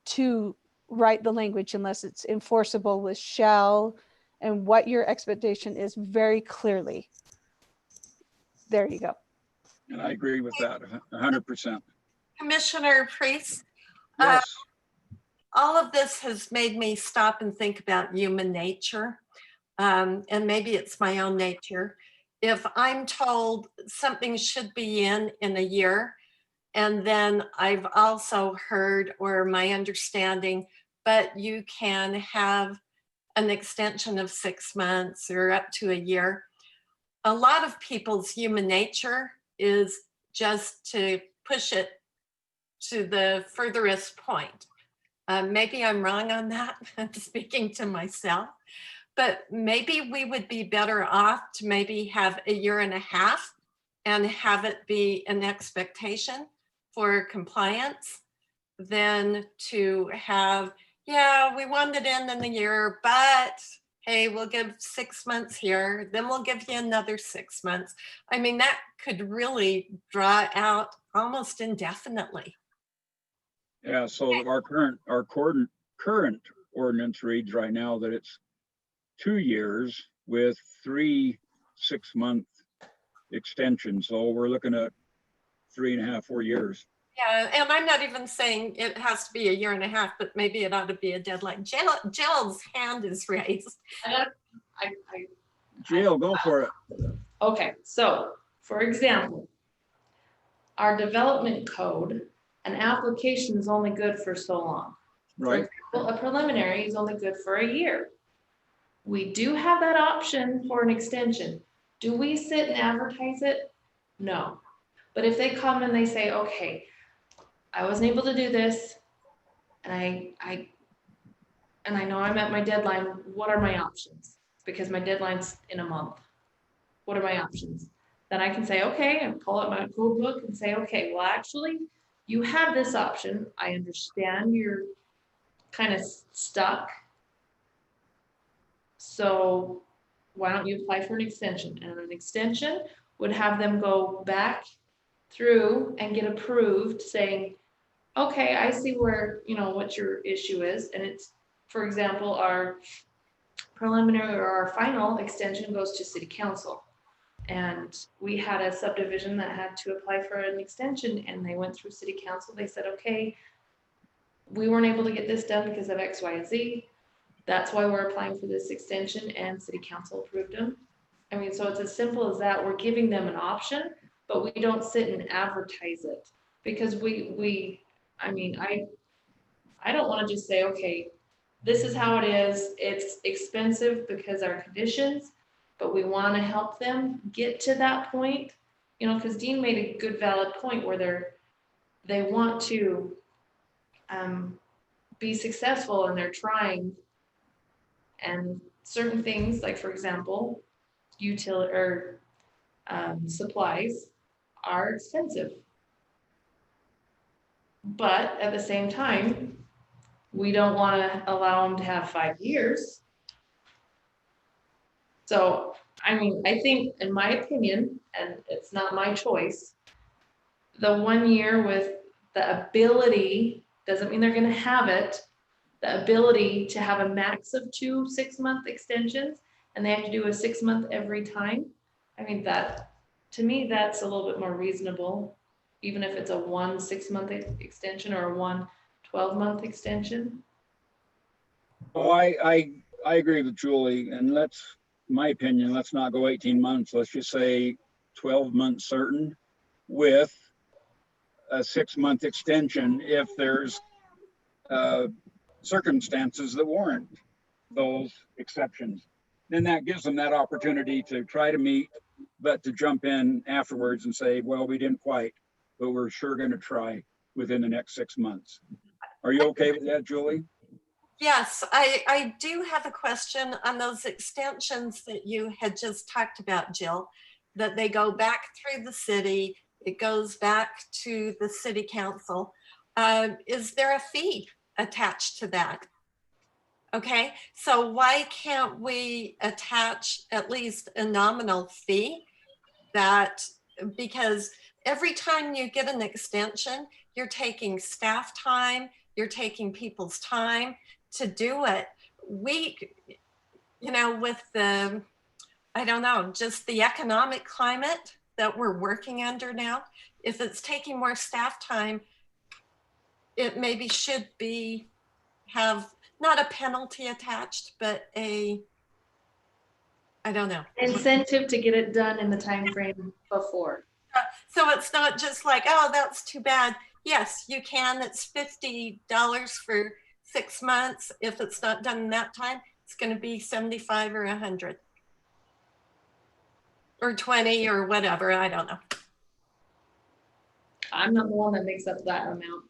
to write the language unless it's enforceable with shall and what your expectation is very clearly. There you go. and I agree with that 100%. Commissioner Priest, Yes. all of this has made me stop and think about human nature. And maybe it's my own nature. If I'm told something should be in a year, and then I've also heard, or my understanding, but you can have an extension of 6 months or up to a year. A lot of people's human nature is just to push it to the furthest point. Maybe I'm wrong on that, I'm speaking to myself, but maybe we would be better off to maybe have a year and a half and have it be an expectation for compliance than to have, yeah, we want it in the year, but hey, we'll give 6 months here, then we'll give you another 6 months. I mean, that could really draw out almost indefinitely. Yeah, so our current ordinance reads right now that it's 2 years with 3 6-month extensions. So we're looking at 3.5, 4 years. Yeah, and I'm not even saying it has to be a year and a half, but maybe it ought to be a deadline. Jill's hand is raised. Jill, go for it. Okay, so for example, our development code, an application is only good for so long. Right. Well, a preliminary is only good for a year. We do have that option for an extension. Do we sit and advertise it? No. But if they come and they say, okay, I wasn't able to do this, and I know I'm at my deadline, what are my options? Because my deadline's in a month. What are my options? Then I can say, okay, and pull out my code book and say, okay, well, actually, you have this option. I understand you're kind of stuck. So why don't you apply for an extension? And an extension would have them go back through and get approved saying, okay, I see where, what your issue is. And it's, for example, our preliminary or our final extension goes to city council. And we had a subdivision that had to apply for an extension and they went through city council. They said, okay, we weren't able to get this done because of X, Y, and Z. That's why we're applying for this extension and city council approved them. I mean, so it's as simple as that. We're giving them an option, but we don't sit and advertise it because I don't want to just say, okay, this is how it is. It's expensive because our conditions, but we want to help them get to that point, because Dean made a good valid point where they want to be successful and they're trying. And certain things, like for example, supplies are expensive. But at the same time, we don't want to allow them to have 5 years. So, I mean, I think, in my opinion, and it's not my choice, the 1 year with the ability, doesn't mean they're gonna have it, the ability to have a max of 2 6-month extensions, and they have to do a 6-month every time. I mean, that, to me, that's a little bit more reasonable, even if it's a 1 6-month extension or a 1 12-month extension. Oh, I agree with Julie, and my opinion, let's not go 18 months. Let's just say 12 months certain with a 6-month extension if there's circumstances that warrant those exceptions. Then that gives them that opportunity to try to meet, but to jump in afterwards and say, well, we didn't quite, but we're sure going to try within the next 6 months. Are you okay with that, Julie? Yes, I do have a question on those extensions that you had just talked about, Jill, that they go back through the city, it goes back to the city council. Is there a fee attached to that? Okay, so why can't we attach at least a nominal fee? Because every time you get an extension, you're taking staff time, you're taking people's time to do it. We, with the, I don't know, just the economic climate that we're working under now, if it's taking more staff time, it maybe should have not a penalty attached, but I don't know. Incentive to get it done in the time frame before. So it's not just like, oh, that's too bad. Yes, you can. It's $50 for 6 months. If it's not done in that time, it's going to be 75 or 100 or 20 or whatever. I don't know. I'm not the one that makes up that amount.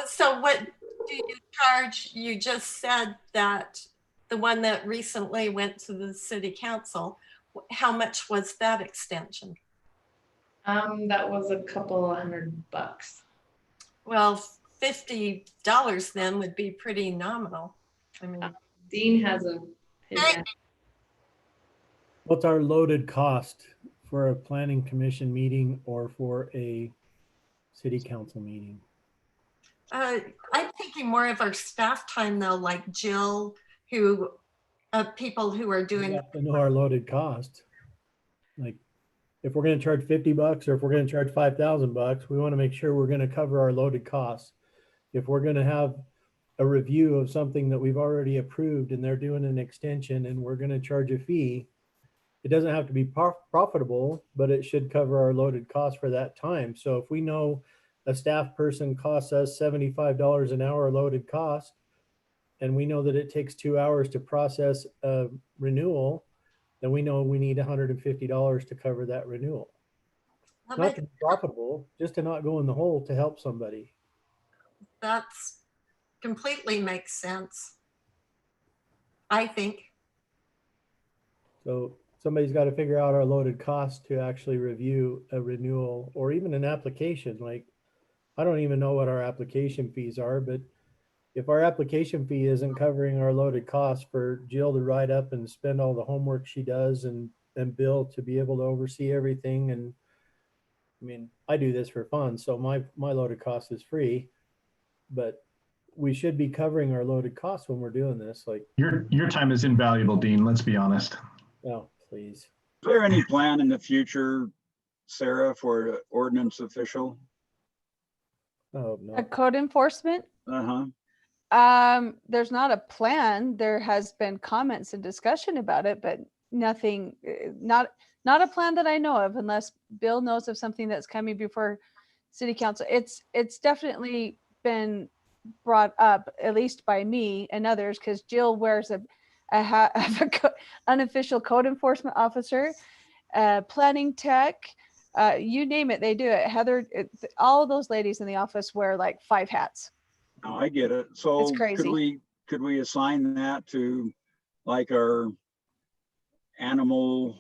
So what do you charge? You just said that the one that recently went to the city council, how much was that extension? That was a couple of $100. Well, $50 then would be pretty nominal. I mean, Dean has his hand. What's our loaded cost for a planning commission meeting or for a city council meeting? I'm thinking more of our staff time though, like Jill, people who are We doing. have to know our loaded cost. Like, if we're going to charge $50 or if we're going to charge $5,000, we want to make sure we're going to cover our loaded costs. If we're going to have a review of something that we've already approved and they're doing an extension and we're going to charge a fee, it doesn't have to be profitable, but it should cover our loaded costs for that time. So if we know a staff person costs us $75 an hour loaded cost, and we know that it takes 2 hours to process a renewal, then we know we need $150 to cover that renewal. Not to be profitable, just to not go in the hole to help somebody. That's completely makes sense, I think. So somebody's got to figure out our loaded cost to actually review a renewal or even an application. Like, I don't even know what our application fees are, but if our application fee isn't covering our loaded costs for Jill to write up and spend all the homework she does and Bill to be able to oversee everything. And I mean, I do this for fun, so my loaded cost is free, but we should be covering our loaded costs when we're doing this. Like, Your time is invaluable, Dean. Let's be honest. oh, please. Is there any plan in the future, Sarah, for ordinance official? Oh, no. A code enforcement? Uh-huh. There's not a plan. There has been comments and discussion about it, but nothing, not a plan that I know of, unless Bill knows of something that's coming before city council. It's definitely been brought up, at least by me and others, because Jill wears a unofficial code enforcement officer, planning tech, you name it, they do it. Heather, all those ladies in the office wear like 5 hats. No, I get it. So It's crazy. could we assign that to like our animal,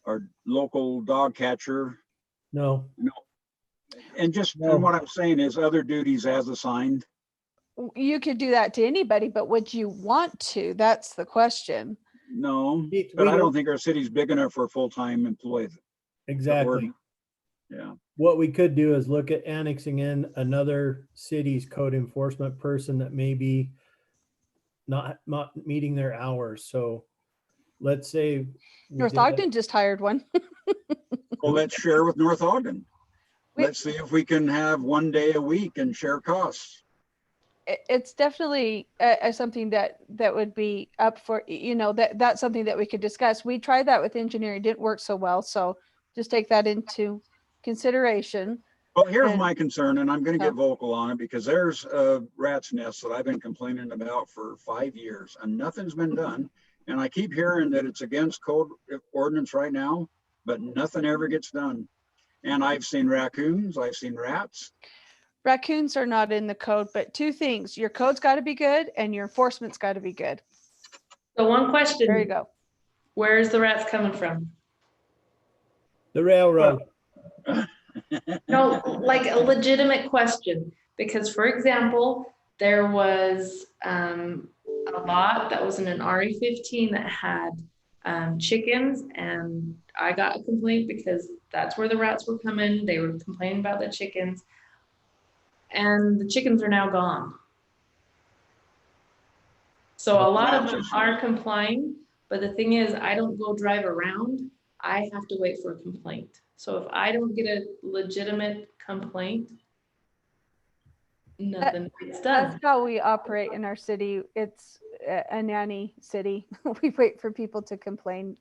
our local dog catcher? No, And just, No. and what I'm saying is other duties as assigned. You could do that to anybody, but would you want to? That's the question. No, Keith, but we I don't don't- think our city's big enough for a full-time employee. exactly. Yeah, What we could do is look at annexing in another city's code enforcement person that may be not meeting their hours. So let's say. we North did that- Ogden just hired one. well, let's share with North Ogden. We- Let's see if we can have one day a week and share costs. It's definitely something that would be up for, that's something that we could discuss. We tried that with engineering, didn't work so well. So just take that into consideration. Well, here's And- my concern, and I'm gonna Oh. get vocal on it because there's a rat's nest that I've been complaining about for 5 years and nothing's been done. And I keep hearing that it's against code ordinance right now, but nothing ever gets done. And I've seen raccoons, I've seen rats. Raccoons are not in the code, but two things, your code's got to be good and your enforcement's got to be good. So one There you question, go. where's the rats coming from? The railroad. No, like a legitimate question, because for example, there was a lot that was in an RE15 that had chickens, and I got a complaint because that's where the rats were coming. They were complaining about the chickens, and the chickens are now gone. So a lot of them are complying, but the thing is, I don't go drive around. I have to wait for a complaint. So if I don't get a legitimate complaint, nothing gets done. That's how we operate in our city. It's a nanny city. We wait for people to complain.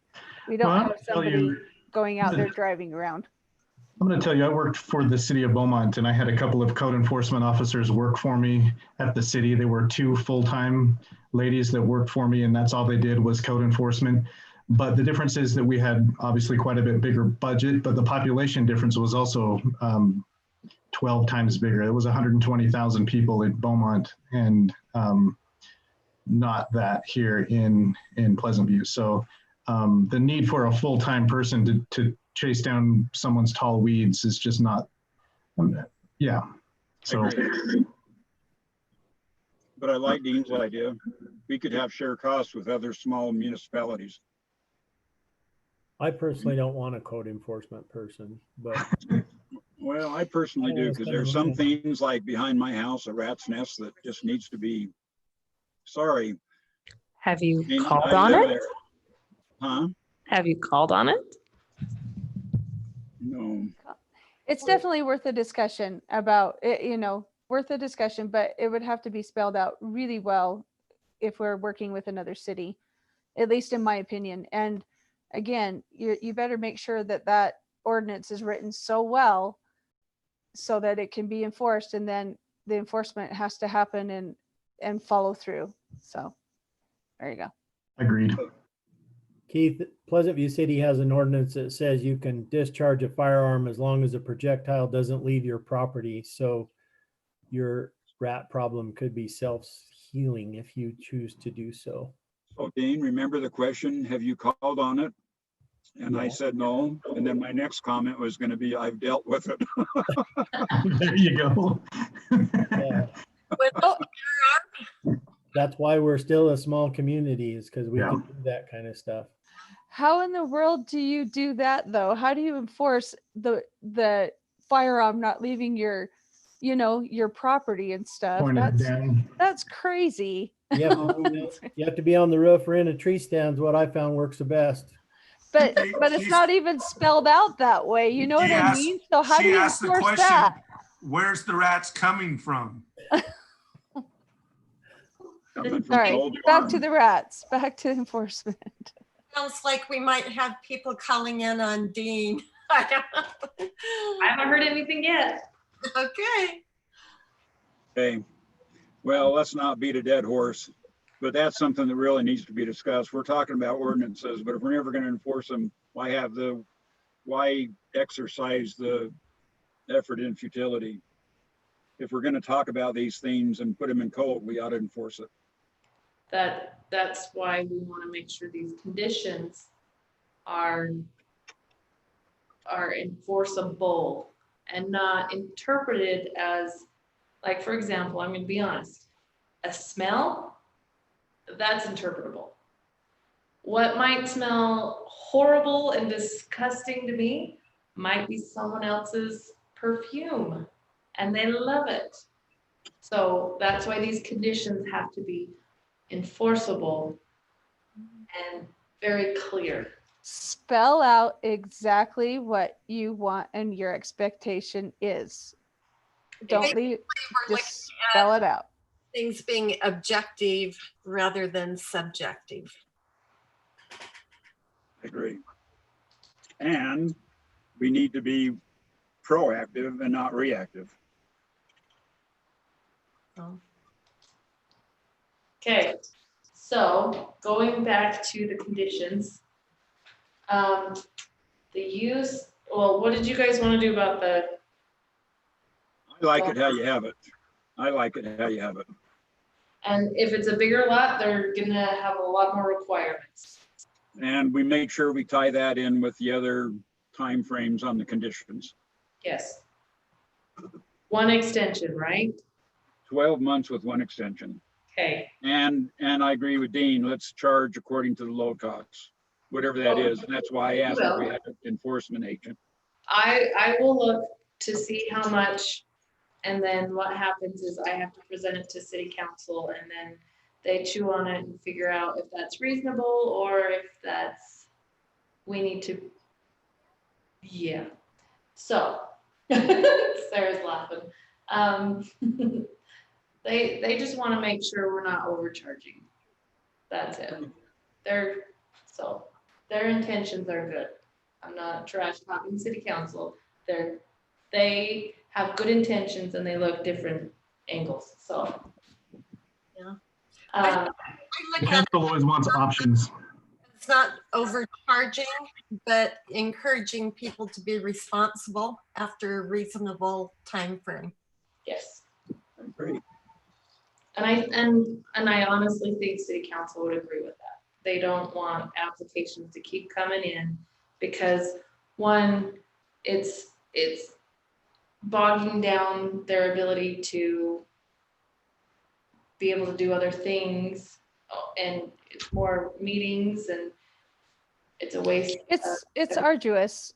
We don't Well, I'll have tell somebody you- going out there driving around. I'm going to tell you, I worked for the city of Beaumont and I had a couple of code enforcement officers work for me at the city. They were 2 full-time ladies that worked for me, and that's all they did was code enforcement. But the difference is that we had obviously quite a bit bigger budget, but the population difference was also 12 times bigger. It was 120,000 people in Beaumont and not that here in Pleasant View. So the need for a full-time person to chase down someone's tall weeds is just not, yeah. So, But I like Dean's idea. We could have share costs with other small municipalities. I personally don't want a code enforcement person, but Well, I personally do, because there's some things like behind my house, a rat's nest that just needs to be, sorry. Have you Dean, called I on live it? there. Huh? Have you called on it? No. It's definitely worth a discussion about it, worth a discussion, but it would have to be spelled out really well if we're working with another city, at least in my opinion. And again, you better make sure that that ordinance is written so well so that it can be enforced, and then the enforcement has to happen and follow through. So there you go. agreed. Keith, Pleasant View City has an ordinance that says you can discharge a firearm as long as the projectile doesn't leave your property. So your rat problem could be self-healing if you choose to do so. So Dean, remember the question, have you called on it? And I No. said no. And then my next comment was going to be, I've dealt with it. There you go. Yeah, that's why we're still a small community, is because we Yeah. can do that kind of stuff. How in the world do you do that though? How do you enforce the firearm not leaving your, your property and stuff? Pointed down. That's crazy. Yeah, you have to be on the roof or in a tree stand is what I found works the best. But Hey, but it's she's- not even spelled out that way. You know what She I asked- mean? So how do she you asked the enforce question, that? where's the rats coming from? Coming from All right, Gold back Farm. to the rats. Back to enforcement. Sounds like we might have people calling in on Dean. I don't know. I haven't heard anything yet. Okay. Okay. Well, let's not beat a dead horse, but that's something that really needs to be discussed. We're talking about ordinances, but if we're never going to enforce them, why exercise the effort in futility? if we're gonna talk about these things and put them in code, we ought to enforce it. That's why we want to make sure these conditions are enforceable and not interpreted as, like, for example, I'm gonna be honest, a smell, that's interpretable. What might smell horrible and disgusting to me might be someone else's perfume and they love it. So that's why these conditions have to be enforceable and very clear. Spell out exactly what you want and your expectation is. Don't leave, We're just spell it out. things being objective rather than subjective. I agree. And we need to be proactive and not reactive. Okay, so going back to the conditions. The use, well, what did you guys want to do about the, I like it how you have it. I like it how you have it. and if it's a bigger lot, they're gonna have a lot more requirements. And we make sure we tie that in with the other timeframes on the conditions. Yes. One extension, right? 12 months with one extension. Okay, And I agree with Dean, let's charge according to the low costs, whatever that is. And that's why I asked if we had an enforcement agent. I will look to see how much, and then what happens is I have to present it to city council, and then they chew on it and figure out if that's reasonable or if that's, we need to, yeah. So, Sarah's laughing. They just want to make sure we're not overcharging. That's it. Their intentions are good. I'm not trash talking city council. They have good intentions and they look different angles, so. Yeah. Um, I look The at council always wants options. it's not overcharging, but encouraging people to be responsible after a reasonable time frame. yes, I agree. and I honestly think city council would agree with that. They don't want applications to keep coming in because, one, it's bogging down their ability to be able to do other things, and it's more meetings and it's a waste. It's arduous.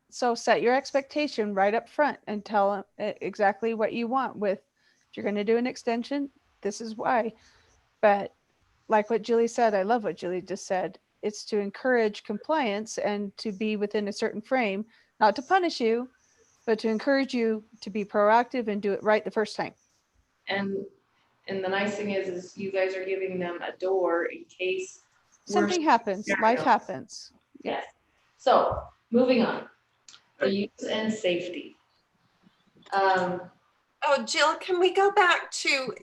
So set your expectation right up front and tell them exactly what you want with, if you're going to do an extension, this is why. But like what Julie said, I love what Julie just said. It's to encourage compliance and to be within a certain frame, not to punish you, but to encourage you to be proactive and do it right the first time. And the nice thing is you guys are giving them a door in case Something happens, life happens. Yes. So moving on, the use and safety. Oh, Jill, can we go back to,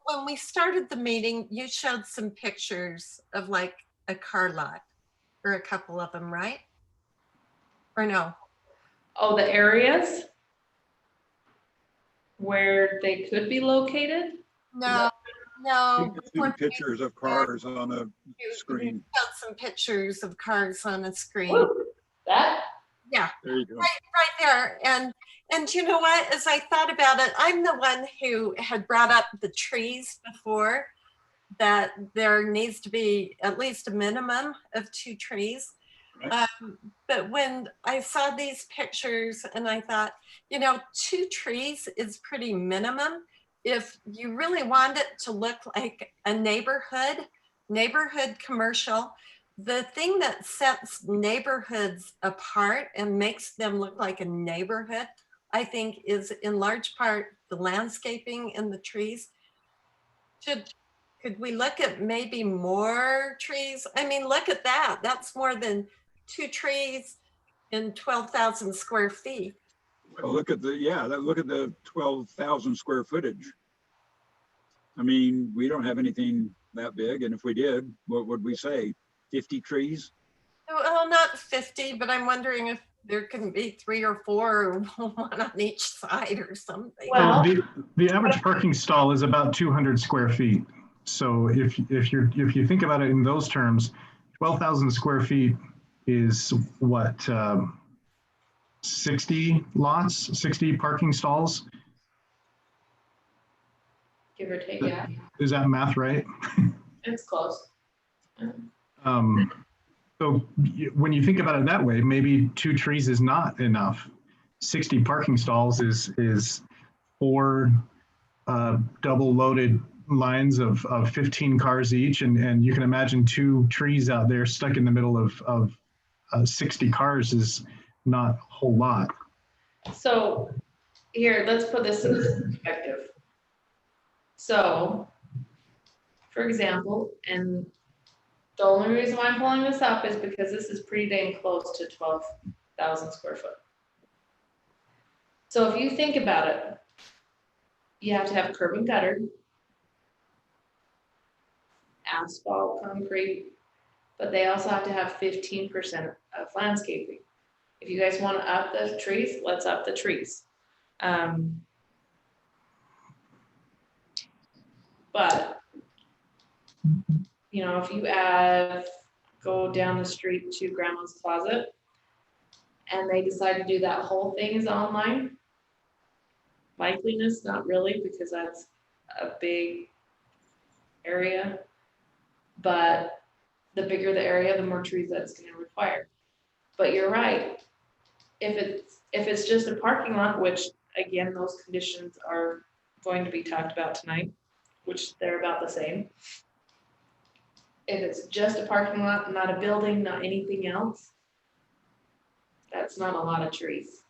when we started the meeting, you showed some pictures of like a car lot or a couple of them, right? Or no? Oh, the areas where they could be located? No. You can see pictures of cars on a screen. You showed some pictures of cars on a screen. Woo, that? Yeah. There you go. Right there. And you know what, as I thought about it, I'm the one who had brought up the trees before, that there needs to be at least a minimum of 2 trees. Right. But when I saw these pictures and I thought, 2 trees is pretty minimum. If you really want it to look like a neighborhood commercial, the thing that sets neighborhoods apart and makes them look like a neighborhood, I think, is in large part the landscaping and the trees. Could we look at maybe more trees? I mean, look at that. That's more than 2 trees in 12,000 square feet. Well, look at the 12,000 square footage. I mean, we don't have anything that big. And if we did, what would we say? 50 trees? Well, not 50, but I'm wondering if there can be 3 or 4, one on each side or something. Well- The average parking stall is about 200 square feet. So if you think about it in those terms, 12,000 square feet is what, 60 lots, 60 parking stalls? Give or take, yeah, Is that math right? it's close. So when you think about it that way, maybe 2 trees is not enough. 60 parking stalls is 4 double loaded lines of 15 cars each. And you can imagine 2 trees out there stuck in the middle of 60 cars is not a whole lot. So here, let's put this in perspective. So, for example, and the only reason why I'm pulling this up is because this is pretty dang close to 12,000 square foot. So if you think about it, you have to have curb and gutter, asphalt, concrete, but they also have to have 15% of landscaping. If you guys want to up the trees, let's up the trees. But, you know, if you go down the street to Grandma's Closet and they decide to do that whole thing is online, likeliness, not really, because that's a big area. But the bigger the area, the more trees that's going to require. But you're right. If it's just a parking lot, which again, those conditions are going to be talked about tonight, which they're about the same. If it's just a parking lot, not a building, not anything else, that's not a lot of trees.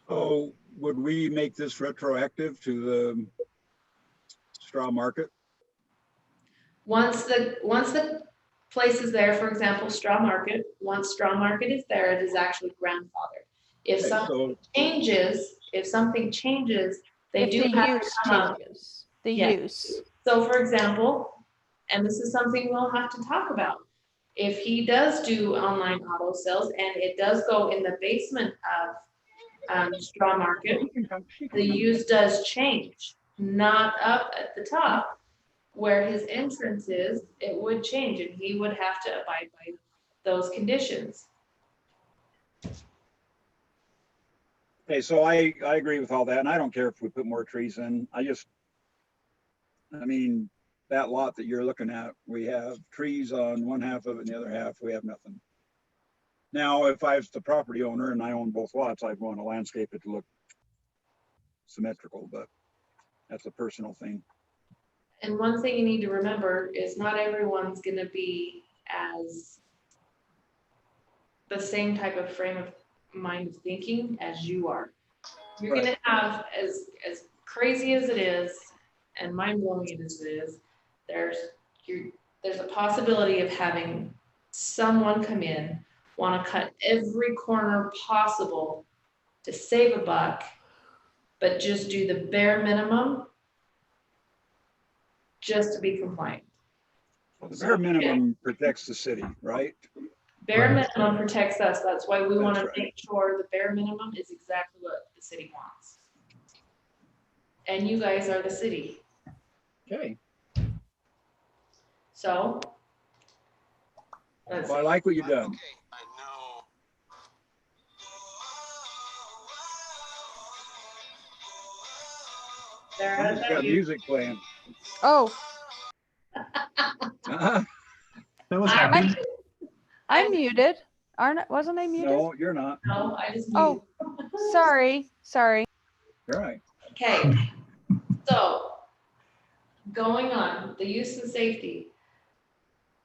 So would we make this retroactive to the straw market? Once the place is there, for example, Straw Market, once Straw Market is there, it is actually grandfathered. If Okay, something changes, they If do the have to use come up. changes, the Yeah. use. So for example, and this is something we'll have to talk about. If he does do online auto sales and it does go in the basement of Straw Market, the use does change, not up at the top where his entrance is, it would change and he would have to abide by those conditions. Okay, so I agree with all that, and I don't care if we put more trees in. I mean, that lot that you're looking at, we have trees on one half of it and the other half, we have nothing. Now, if I was the property owner and I own both lots, I'd want to landscape it to look symmetrical, but that's a personal thing. And one thing you need to remember is not everyone's gonna be as the same type of frame of mind of thinking as you are. You're gonna have, as crazy as it is and mind blowing as it is, there's a possibility of having someone come in, wanna cut every corner possible to save a buck, but just do the bare minimum just to be compliant. The bare minimum protects the city, right? Bare Right. minimum protects us. That's why we want to That's right. make sure the bare minimum is exactly what the city wants. And you guys are the city. Okay, So. Let's well, I like what you've done. Sarah, is Got that you? music playing. Oh, That was I- happy. I'm muted. Wasn't I muted? No, you're not. No, I just. Oh. muted. Sorry. You're right. Okay, so going on, the use and safety.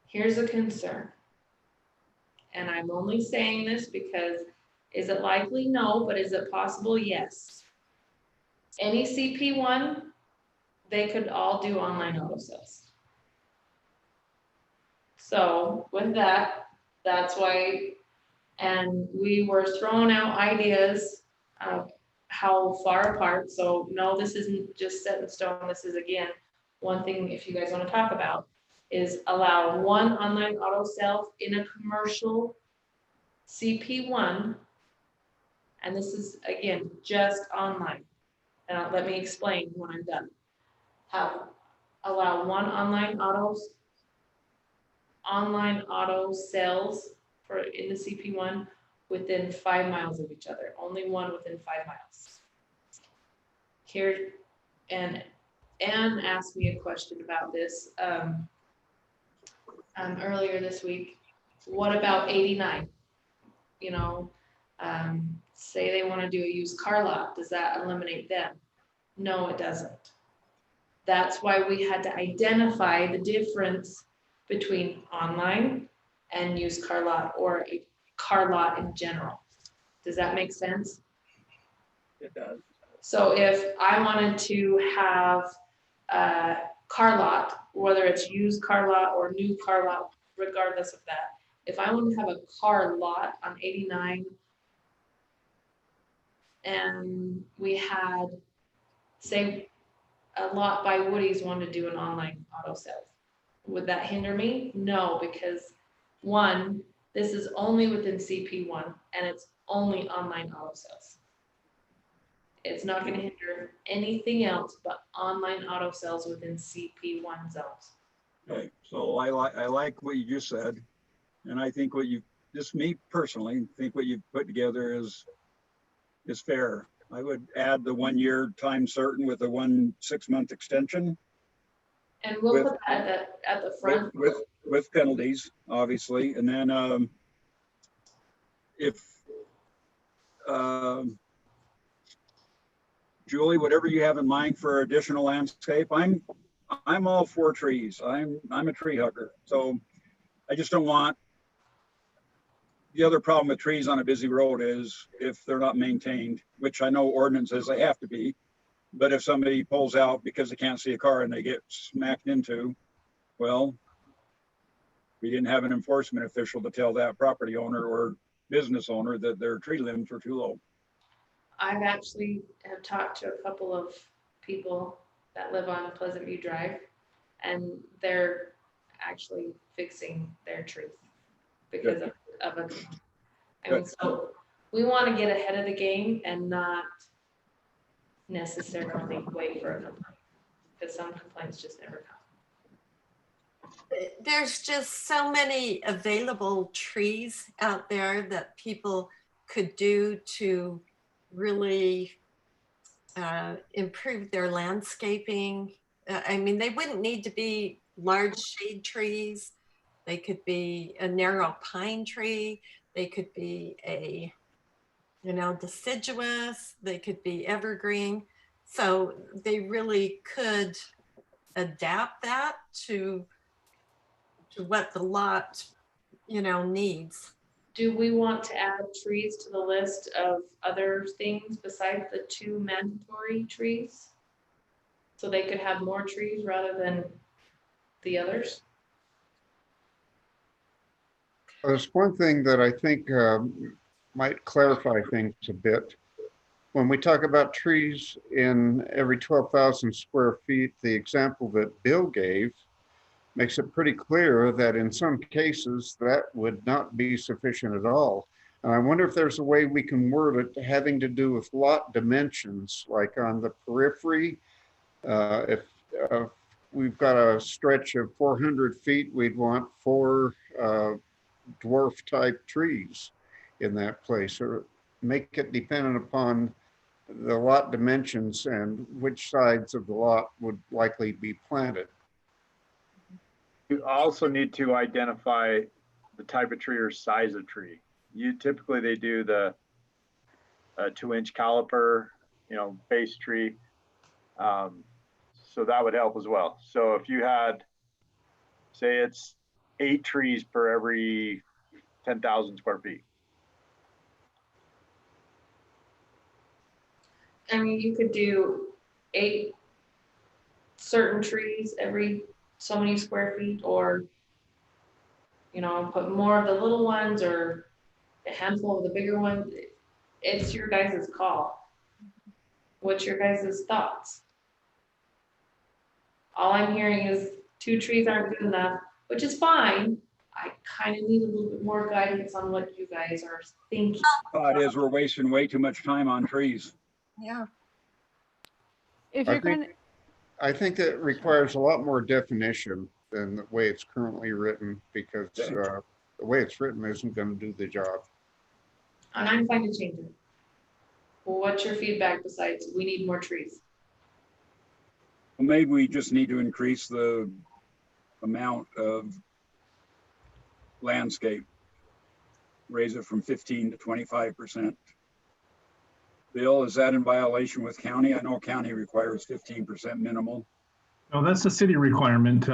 Here's a concern. And I'm only saying this because is it likely? No, but is it possible? Yes. Any CP1, they could all do online auto sales. So with that, that's why, and we were throwing out ideas of how far apart. So no, this isn't just set in stone. This is again, one thing if you guys want to talk about is allow one online auto sale in a commercial CP1 And this is, again, just online. And let me explain when I'm done. Allow one online auto sales in the CP1 within 5 miles of each other, only one within 5 miles. Here, and Anne asked me a question about this earlier this week. What about 89? You know, say they want to do a used car lot, does that eliminate them? No, it doesn't. That's why we had to identify the difference between online and used car lot, or a car lot in general. Does that make sense? It does. So if I wanted to have a car lot, whether it's used car lot or new car lot, regardless of that, if I want to have a car lot on 89 and we had, say, a lot by Woody's wanted to do an online auto sales, would that hinder me? No, because one, this is only within CP1 and it's only online auto sales. It's not going to hinder anything else but online auto sales within CP1 zones. Okay, so I like what you just said, and I think what you, just me personally, think what you've put together is fair. I would add the 1 year time certain with a 1 6-month extension. And we'll put that at the front. With penalties, obviously, and then if Julie, whatever you have in mind for additional landscape, I'm all for trees. I'm a tree hugger, so I just don't want. The other problem with trees on a busy road is if they're not maintained, which I know ordinance says they have to be, but if somebody pulls out because they can't see a car and they get smacked into, well, we didn't have an enforcement official to tell that property owner or business owner that their tree limbs were too low. I've actually have talked to a couple of people that live on Pleasant View Drive, and they're actually fixing their trees because of a. I mean, so we want to get ahead of the game and not necessarily wait for a complaint, because some complaints just never come. There's just so many available trees out there that people could do to really improve their landscaping. I mean, they wouldn't need to be large shade trees. They could be a narrow pine tree. They could be a, deciduous. They could be evergreen. So they really could adapt that to what the lot, needs. Do we want to add trees to the list of other things besides the 2 mandatory trees? So they could have more trees rather than the others? There's one thing that I think might clarify things a bit. When we talk about trees in every 12,000 square feet, the example that Bill gave makes it pretty clear that in some cases that would not be sufficient at all. And I wonder if there's a way we can word it having to do with lot dimensions, like on the periphery. If we've got a stretch of 400 feet, we'd want 4 dwarf type trees in that place, or make it dependent upon the lot dimensions and which sides of the lot would likely be planted. You also need to identify the type of tree or size of tree. Typically they do the 2-inch caliper, base tree. So that would help as well. So if you had, say it's 8 trees per every 10,000 square feet. I mean, you could do 8 certain trees every so many square feet, or, put more of the little ones or a handful of the bigger ones. It's your guys' call. What's your guys' thoughts? All I'm hearing is 2 trees aren't good enough, which is fine. I kind of need a little bit more guidance on what you guys are thinking. Thought is we're wasting way too much time on trees. Yeah. If I you're think- gonna, I think it requires a lot more definition than the way it's currently written, because the way it's written isn't going to do the job. And I'm fine to change it. Well, what's your feedback besides we need more trees? Well, maybe we just need to increase the amount of landscape. Raise it from 15 to 25%. Bill, is that in violation with county? I know county requires 15% minimal. No, that's a city requirement.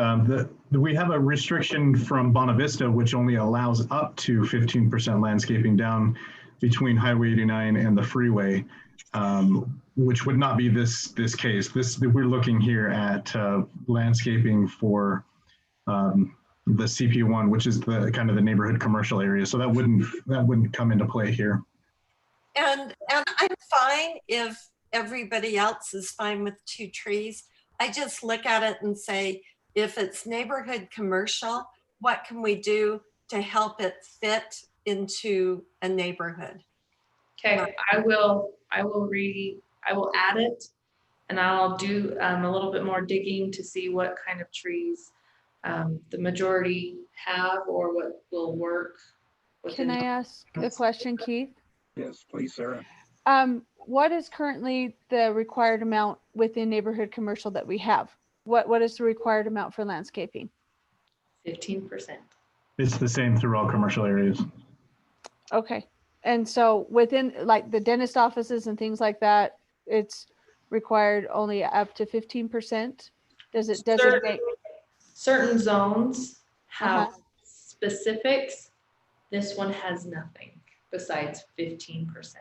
We have a restriction from Bonavista, which only allows up to 15% landscaping down between Highway 89 and the freeway, which would not be this case. We're looking here at landscaping for the CP1, which is the kind of the neighborhood commercial area. So that wouldn't come into play here. And I'm fine if everybody else is fine with 2 trees. I just look at it and say, if it's neighborhood commercial, what can we do to help it fit into a neighborhood? Okay, I will add it and I'll do a little bit more digging to see what kind of trees the majority have or what will work. can I ask a question, Keith? Yes, please, Sarah. What is currently the required amount within neighborhood commercial that we have? What is the required amount for landscaping? 15%. It's the same through all commercial areas. Okay, and so within like the dentist offices and things like that, it's required only up to 15%? Does it designate? Certain zones have Uh-huh. specifics. This one has nothing besides 15%.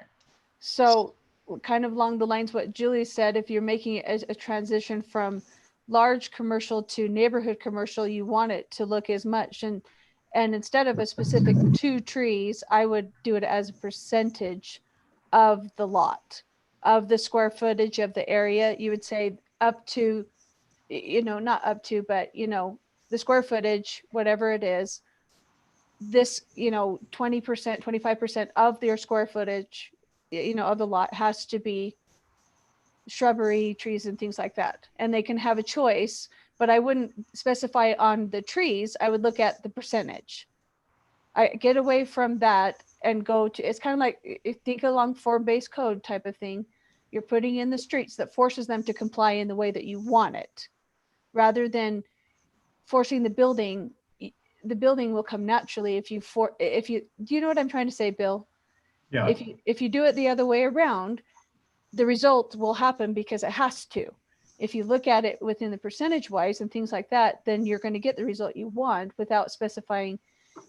So kind of along the lines what Julie said, if you're making it as a transition from large commercial to neighborhood commercial, you want it to look as much. And instead of a specific 2 trees, I would do it as a percentage of the lot, of the square footage of the area. You would say up to, not up to, but the square footage, whatever it is, this, 20%, 25% of their square footage, of the lot has to be shrubbery, trees and things like that. And they can have a choice, but I wouldn't specify on the trees. I would look at the percentage. I get away from that and go to, it's kind of like, think along form-based code type of thing. You're putting in the streets that forces them to comply in the way that you want it, rather than forcing the building. The building will come naturally do you know what I'm trying to say, Bill? Yeah. If you do it the other way around, the result will happen because it has to. If you look at it within the percentage wise and things like that, then you're going to get the result you want without specifying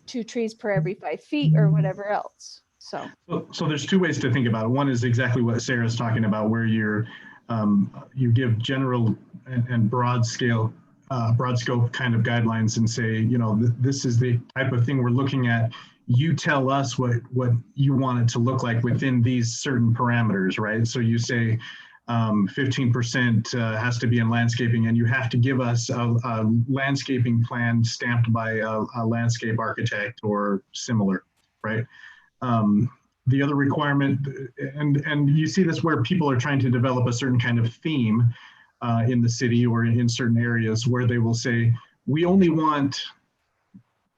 2 trees per every 5 feet or whatever else. So there's 2 ways to think about it. One is exactly what Sarah's talking about, where you give general and broad scale, broad scope kind of guidelines and say, this is the type of thing we're looking at. You tell us what you want it to look like within these certain parameters, right? So you say 15% has to be in landscaping, and you have to give us a landscaping plan stamped by a landscape architect or similar, right? The other requirement, and you see this where people are trying to develop a certain kind of theme in the city or in certain areas where they will say, we only want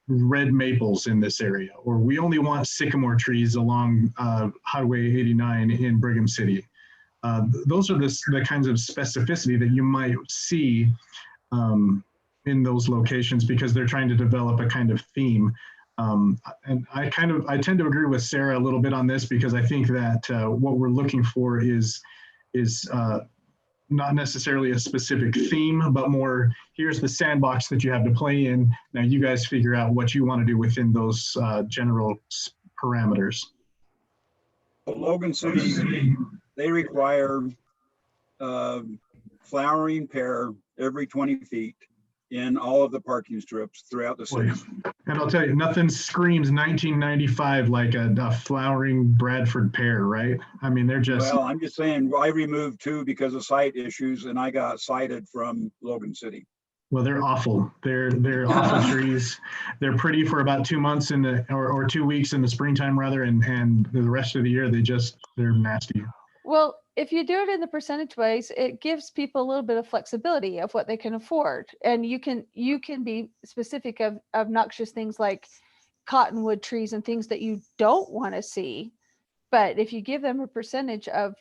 red maples in this area, or we only want sycamore trees along Highway 89 in Brigham City. Those are the kinds of specificity that you might see in those locations because they're trying to develop a kind of theme. And I tend to agree with Sarah a little bit on this because I think that what we're looking for is not necessarily a specific theme, but more, here's the sandbox that you have to play in. Now you guys figure out what you want to do within those general parameters. Logan City, they require flowering pear every 20 feet in all of the parking strips throughout the city. And I'll tell you, nothing screams 1995 like a flowering Bradford pear, right? I mean, they're just... Well, I'm just saying, I removed 2 because of site issues and I got cited from Logan City. Well, they're awful. They're awful trees. They're pretty for about 2 months or 2 weeks in the springtime rather, and the rest of the year they're nasty. Well, if you do it in the percentage ways, it gives people a little bit of flexibility of what they can afford. And you can be specific of obnoxious things like cottonwood trees and things that you don't want to see. But if you give them a percentage of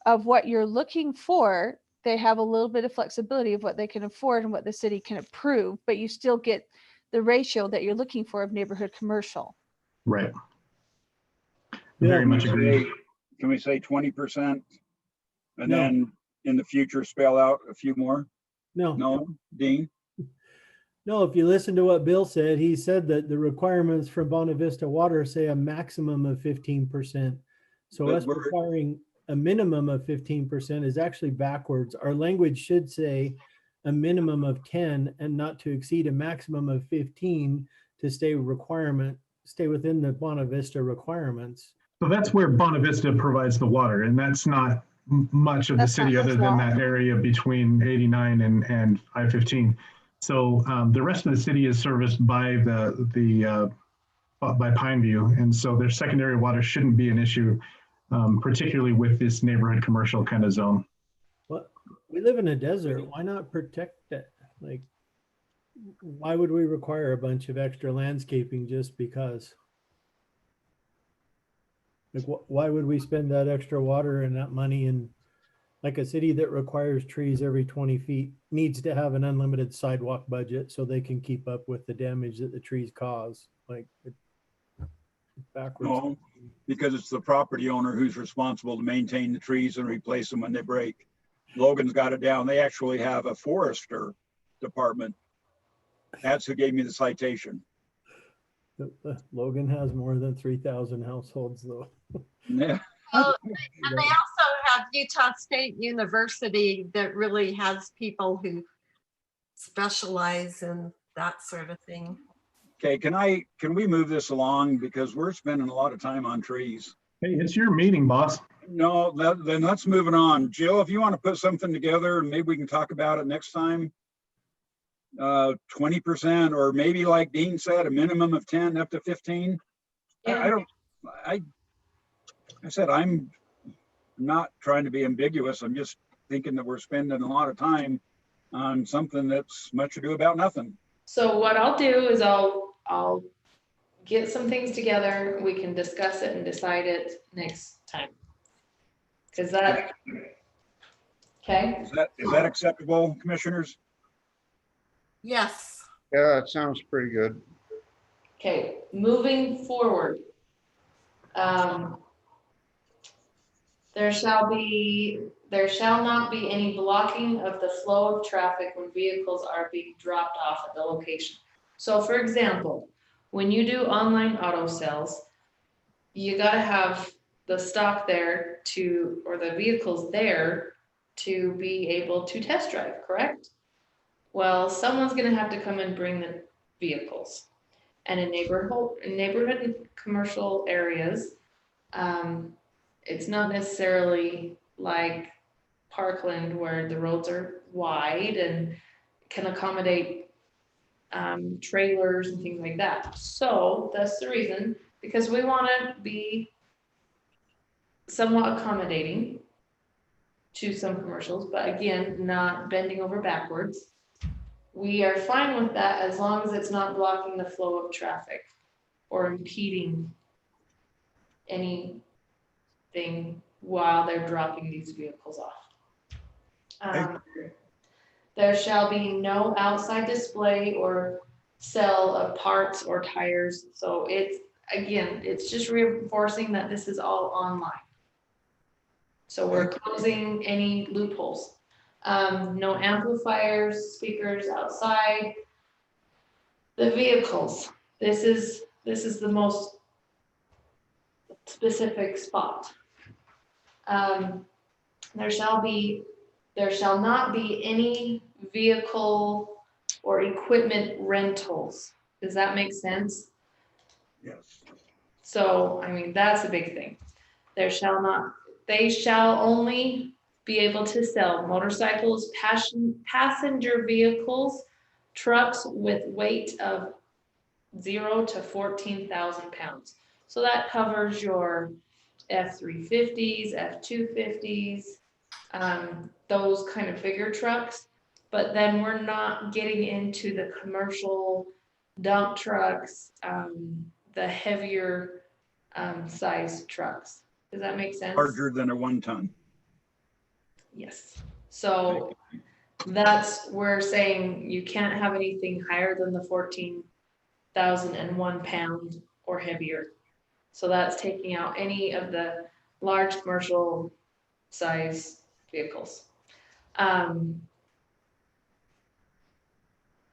what you're looking for, they have a little bit of flexibility of what they can afford and what the city can approve, but you still get the ratio that you're looking for of neighborhood commercial. Right. Very much agree. Can we say 20%? And No. then in the future, spell out a few more? No, No, Dean? no, if you listen to what Bill said, he said that the requirements from Bonavista Water say a maximum of 15%. So But us we're- requiring a minimum of 15% is actually backwards. Our language should say a minimum of 10 and not to exceed a maximum of 15 to stay within the Bonavista requirements. So that's where Bonavista provides the water, and that's not much of the That's not city other than small. that area between 89 and I-15. So the rest of the city is serviced by by Pineview, and so their secondary water shouldn't be an issue, particularly with this neighborhood commercial kind of zone. Well, we live in a desert. Why not protect it? Like, why would we require a bunch of extra landscaping just because? Like, why would we spend that extra water and that money in, like, a city that requires trees every 20 feet needs to have an unlimited sidewalk budget so they can keep up with the damage that the trees cause? Like, it's backwards. No, because it's the property owner who's responsible to maintain the trees and replace them when they break. Logan's got it down. They actually have a forester department. That's who gave me the citation. Logan has more than 3,000 households though. Yeah. Well, and they also have Utah State University that really has people who specialize in that sort of thing. Okay, can we move this along because we're spending a lot of time on trees? Hey, it's your meeting, boss. No, then let's move it on. Jill, if you want to put something together, maybe we can talk about it next time. 20%, or maybe like Dean said, a minimum of 10 up to 15. I said, I'm not trying to be ambiguous. I'm just thinking that we're spending a lot of time on something that's much ado about nothing. So what I'll do is I'll get some things together. We can discuss it and decide it next time. Is that okay? Is that acceptable, commissioners? Yes. Yeah, it sounds pretty good. Okay, moving forward. There shall not be any blocking of the flow of traffic when vehicles are being dropped off at the location. So for example, when you do online auto sales, you gotta have the stock there or the vehicles there to be able to test drive, correct? Well, someone's gonna have to come and bring the vehicles. And in neighborhood and commercial areas, it's not necessarily like Parkland where the roads are wide and can accommodate trailers and things like that. So that's the reason, because we want to be somewhat accommodating to some commercials, but again, not bending over backwards. We are fine with that as long as it's not blocking the flow of traffic or impeding anything while they're dropping these vehicles off. There shall be no outside display or sale of parts or tires. So it's just reinforcing that this is all online. So we're closing any loopholes. No amplifiers, speakers outside. The vehicles. This is the most specific spot. There shall not be any vehicle or equipment rentals. Does that make sense? Yes. So, I mean, that's a big thing. They shall only be able to sell motorcycles, passenger vehicles, trucks with weight of 0 to 14,000 pounds. So that covers your F-350s, F-250s, those kind of bigger trucks. But then we're not getting into the commercial dump trucks, the heavier size trucks. Does that make sense? Larger than a 1 ton. Yes. So that's, we're saying you can't have anything higher than the 14,001 pound or heavier. So that's taking out any of the large commercial size vehicles.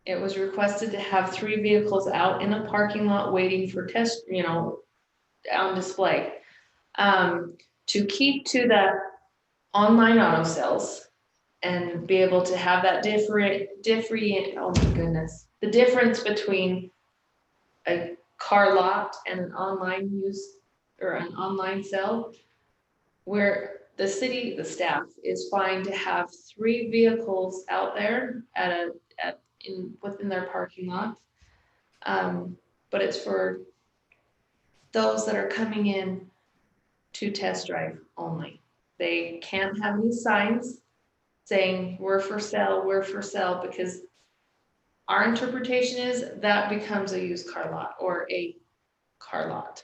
It was requested to have 3 vehicles out in a parking lot waiting for test, on display. To keep to the online auto sales and be able to have that oh my goodness, the difference between a car lot and an online use or an online sale, where the city, the staff is fine to have 3 vehicles out there within their parking lot. But it's for those that are coming in to test drive only. They can't have any signs saying we're for sale, because our interpretation is that becomes a used car lot or a car lot.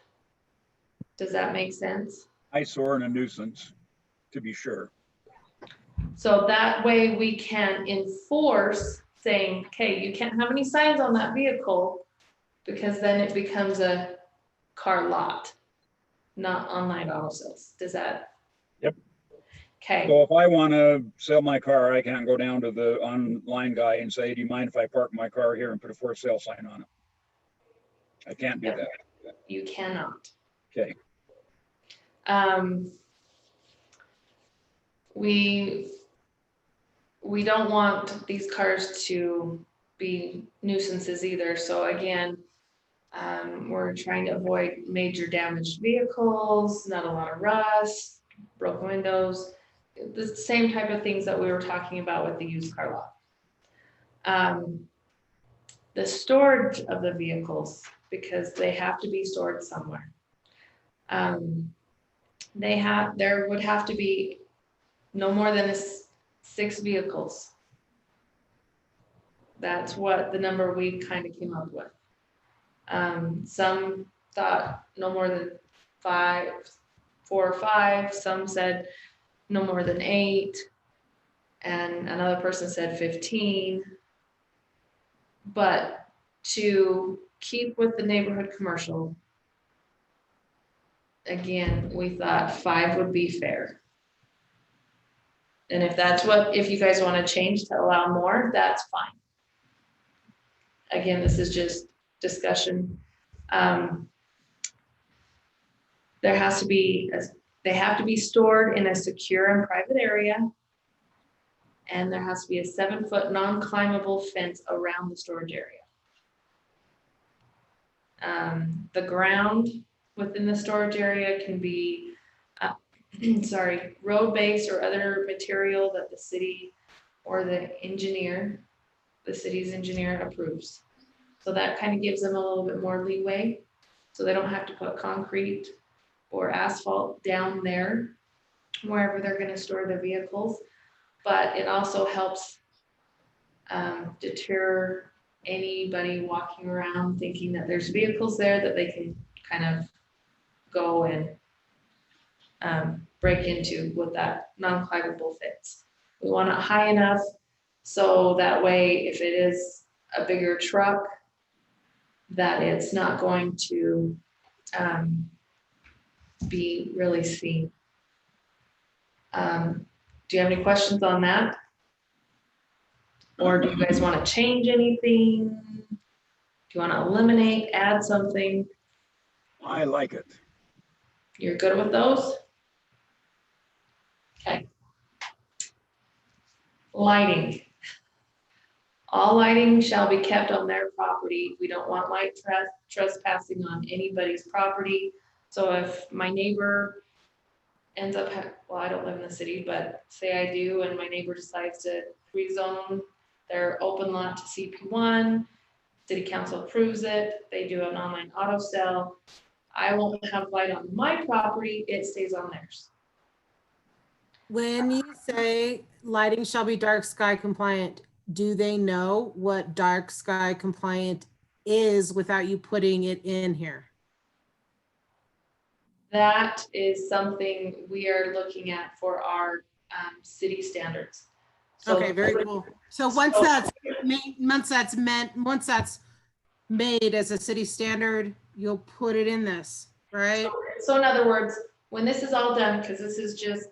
Does that make sense? Eyesore and a nuisance, to be sure. So that way we can enforce saying, okay, you can't have any signs on that vehicle, because then it becomes a car lot, not online auto sales. Does that? Yep. Okay. So if I want to sell my car, I can't go down to the online guy and say, do you mind if I park my car here and put a for sale sign on it? I can't do Yep. that. You cannot. Okay. We don't want these cars to be nuisances either. So again, we're trying to avoid major damaged vehicles, not a lot of rust, broken windows, the same type of things that we were talking about with the used car lot. The storage of the vehicles, because they have to be stored somewhere. There would have to be no more than 6 vehicles. That's what the number we kind of came up with. Some thought no more than 4 or 5. Some said no more than 8. And another person said 15. But to keep with the neighborhood commercial, again, we thought 5 would be fair. And if you guys want to change to allow more, that's fine. Again, this is just discussion. They have to be stored in a secure and private area. And there has to be a 7-foot non-climbable fence around the storage area. The ground within the storage area can be road base or other material that the city or the city's engineer approves. So that kind of gives them a little bit more leeway. So they don't have to put concrete or asphalt down there wherever they're going to store their vehicles. But it also helps deter anybody walking around thinking that there's vehicles there that they can kind of go and break into with that non-climbable fence. We want it high enough so that way if it is a bigger truck, that it's not going to be really seen. Do you have any questions on that? Or do you guys want to change anything? Do you want to eliminate, add something? I like it. You're good with those? Okay. Lighting. All lighting shall be kept on their property. We don't want light trespassing on anybody's property. So if my neighbor ends up, I don't live in the city, but say I do, and my neighbor decides to rezone they're open lot to CP1, city council approves it, they do an online auto sell. I won't have light on my property, it stays on theirs. When you say lighting shall be dark sky compliant, do they know what dark sky compliant is without you putting it in here? That is something we are looking at for our city standards. So Okay, very cool. So once that's made as a city standard, you'll put it in this, right? So in other words, when this is all done, because this is just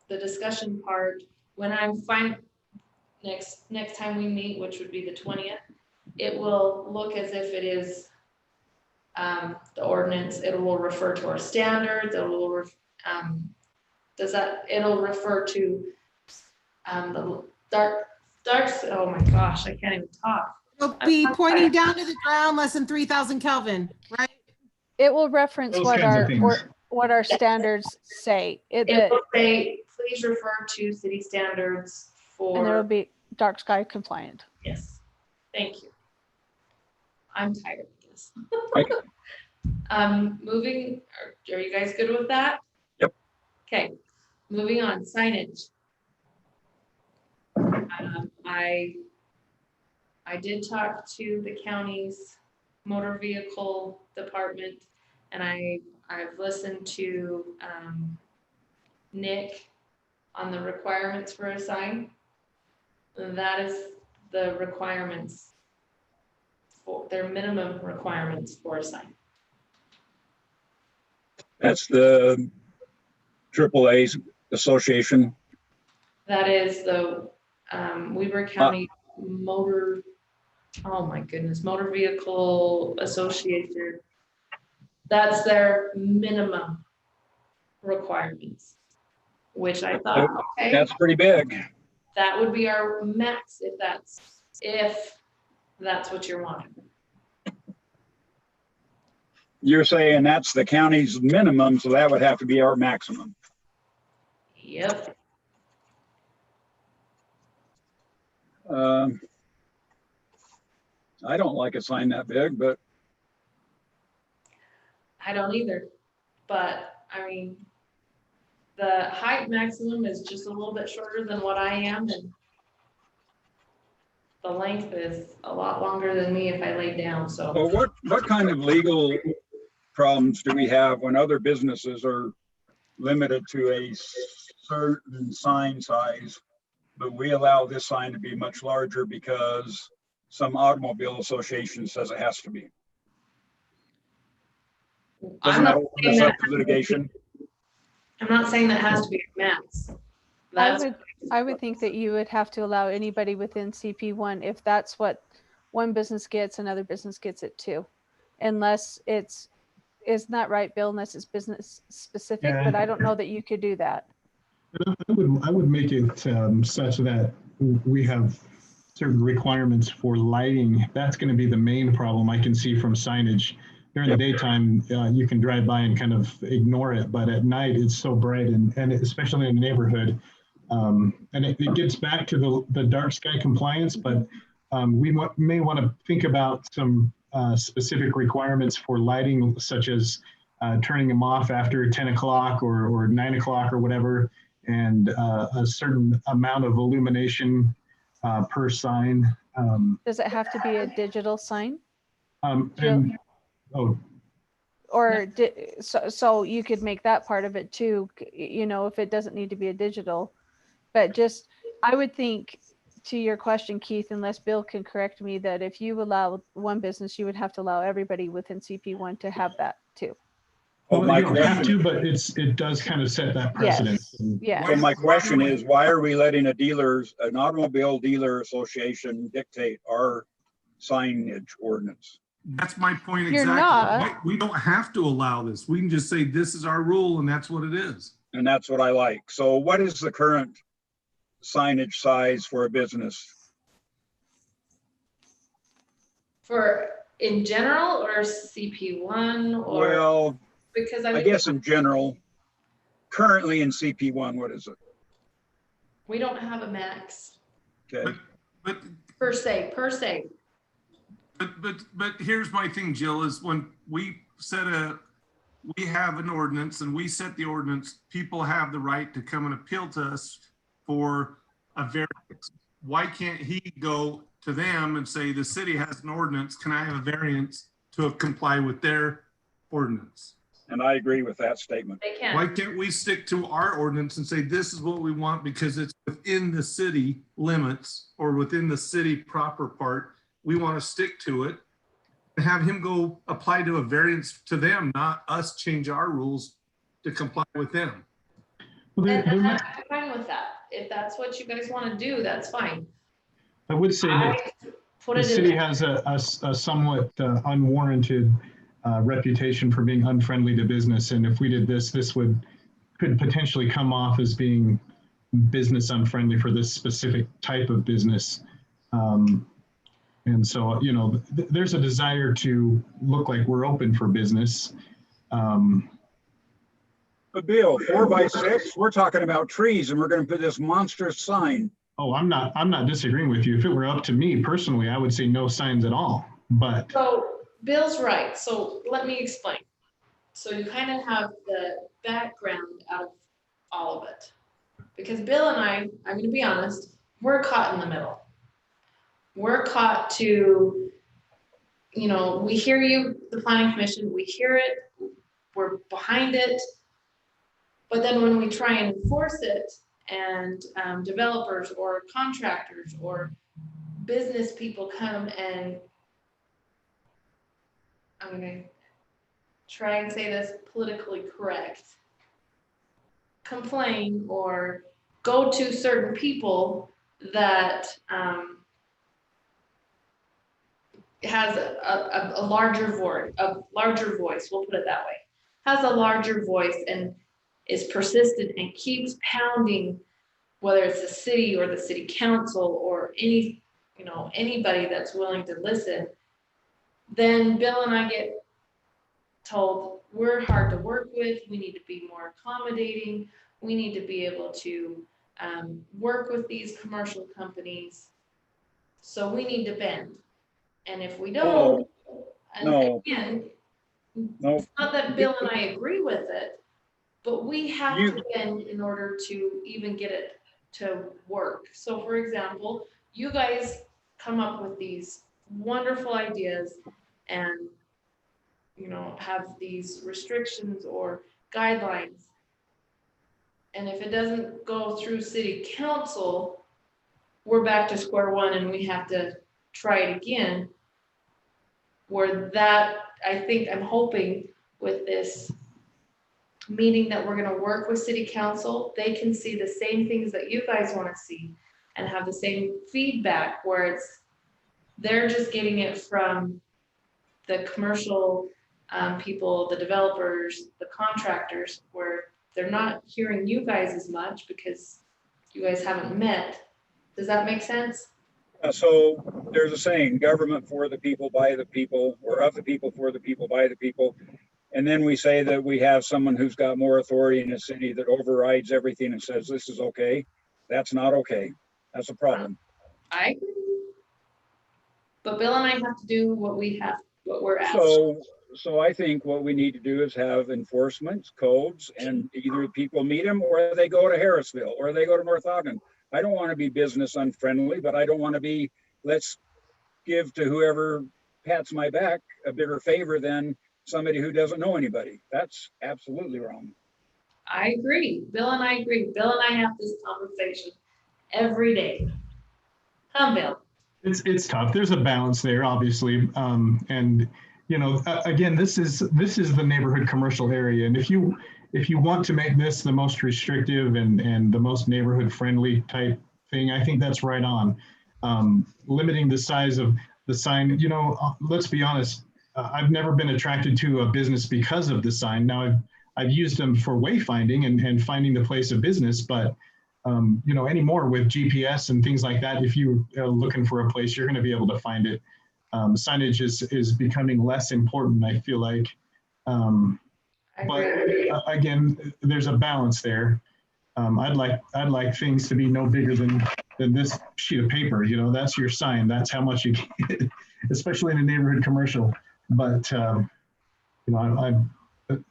the discussion part, when I'm fine, next time we meet, which would be the 20th, it will look as if it is the ordinance. It will refer to our standards. It will it'll refer to the dark, oh my gosh, I can't even talk. It'll be pointing down to the ground less than 3,000 Kelvin, right? It will reference Those what kinds of our, things. what our standards say. It will say, please refer to city standards And there will for, be dark sky compliant. yes, thank you. I'm tired of this. Right. Moving, are you guys good with that? Yep. Okay, moving on, signage. I did talk to the county's motor vehicle department, and I've listened to Nick on the requirements for a sign. That is the requirements for their minimum requirements for a sign. That's the AAA Association. That is the Weber County Motor, oh my goodness, Motor Vehicle Association. That's their minimum requirements, which I thought, okay, That's pretty big. that would be our max if that's what you're wanting. You're saying that's the county's minimum, so that would have to be our maximum. Yep. I don't like a sign that big, but I don't either, but I mean, the height maximum is just a little bit shorter than what I am, and the length is a lot longer than me if I lay down, so. well, what kind of legal problems do we have when other businesses are limited to a certain sign size, but we allow this sign to be much larger because some automobile association says it has to be? Doesn't that open this up to litigation? I'm not saying that has to be a max. I would think that you would have to allow anybody within CP1 if that's what one business gets, another business gets it too. Unless isn't that right, Bill? Unless it's business specific, Yeah. but I don't know that you could do that. I would make it such that we have certain requirements for lighting. That's going to be the main problem I can see from signage. During the daytime, you can drive by and kind of ignore it, but at night it's so bright, and especially in the neighborhood. And it gets back to the dark sky compliance, but we may want to think about some specific requirements for lighting, such as turning them off after 10 o'clock or 9 o'clock or whatever, and a certain amount of illumination per sign. Does it have to be a digital sign? Or so you could make that part of it too, if it doesn't need to be a digital. But just, I would think, to your question, Keith, unless Bill can correct me, that if you allow one business, you would have to allow everybody within CP1 to have that too. Well, you don't have to, but it does kind of set that precedent. Yeah. So my question is, why are we letting an automobile dealer association dictate our signage ordinance? That's my point You're exactly. not. We don't have to allow this. We can just say this is our rule and that's what it is. And that's what I like. So what is the current signage size for a business? For in general or CP1 or? Well, Because I guess in general, currently in CP1, what is it? we don't have a max. Okay. But per se. But here's my thing, Jill, is when we have an ordinance and we set the ordinance, people have the right to come and appeal to us for a variance. Why can't he go to them and say, the city has an ordinance, can I have a variance to comply with their ordinance? And I agree with that statement. They can. Why can't we stick to our ordinance and say, this is what we want because it's within the city limits or within the city proper part? We want to stick to it and have him go apply to a variance to them, not us change our rules to comply with them. Well, And I'm fine with that. If that's what you guys want to do, that's fine. I would say that I put the it in city there. has a somewhat unwarranted reputation for being unfriendly to business. And if we did this, could potentially come off as being business unfriendly for this specific type of business. And so, you know, there's a desire to look like we're open for business. But Bill, 4x6, we're talking about trees and we're going to put this monstrous sign. Oh, I'm not disagreeing with you. If it were up to me personally, I would say no signs at all. But So Bill's right. So let me explain. So you kind of have the background out of all of it. Because Bill and I'm going to be honest, we're caught in the middle. We're caught to, you know, we hear you, the planning commission, we hear it, we're behind it. But then when we try and enforce it and developers or contractors or business people come and, I'm gonna try and say this politically correct, complain or go to certain people that has a larger voice, we'll put it that way, has a larger voice and is persistent and keeps pounding, whether it's the city or the city council or anybody that's willing to listen, then Bill and I get told we're hard to work with, we need to be more accommodating, we need to be able to work with these commercial companies, so we need to bend. And if we don't, No. again, No. it's not that Bill and I agree with it, but we have to bend in order to even get it to work. So for example, you guys come up with these wonderful ideas and, you know, have these restrictions or guidelines. And if it doesn't go through city council, we're back to square one and we have to try it again. Where that, I think, I'm hoping with this meeting that we're gonna work with city council, they can see the same things that you guys wanna see and have the same feedback where they're just getting it from the commercial people, the developers, the contractors, where they're not hearing you guys as much because you guys haven't met. Does that make sense? So there's a saying, government for the people, by the people, or of the people, for the people, by the people. And then we say that we have someone who's got more authority in the city that overrides everything and says, this is okay. That's not okay. That's a problem. I agree. But Bill and I have to do what we're asked. So I think what we need to do is have enforcement codes, and either people meet them or they go to Harrisville or they go to North Ogden. I don't want to be business unfriendly, but I don't want to be, let's give to whoever pats my back a bigger favor than somebody who doesn't know anybody. That's absolutely wrong. I agree. Bill and I agree. Bill and I have this conversation every day. Bill. it's tough. There's a balance there, obviously. And you know, again, this is the neighborhood commercial area. And if you want to make this the most restrictive and the most neighborhood friendly type thing, I think that's right on. Limiting the size of the sign, you know, let's be honest, I've never been attracted to a business because of the sign. Now I've used them for wayfinding and finding the place of business, but you know, anymore with GPS and things like that, if you are looking for a place, you're going to be able to find it. Signage is becoming less important, I feel like. But again, there's a balance there. I'd like things to be no bigger than this sheet of paper. You know, that's your sign. That's how much you get, especially in a neighborhood commercial. But you know,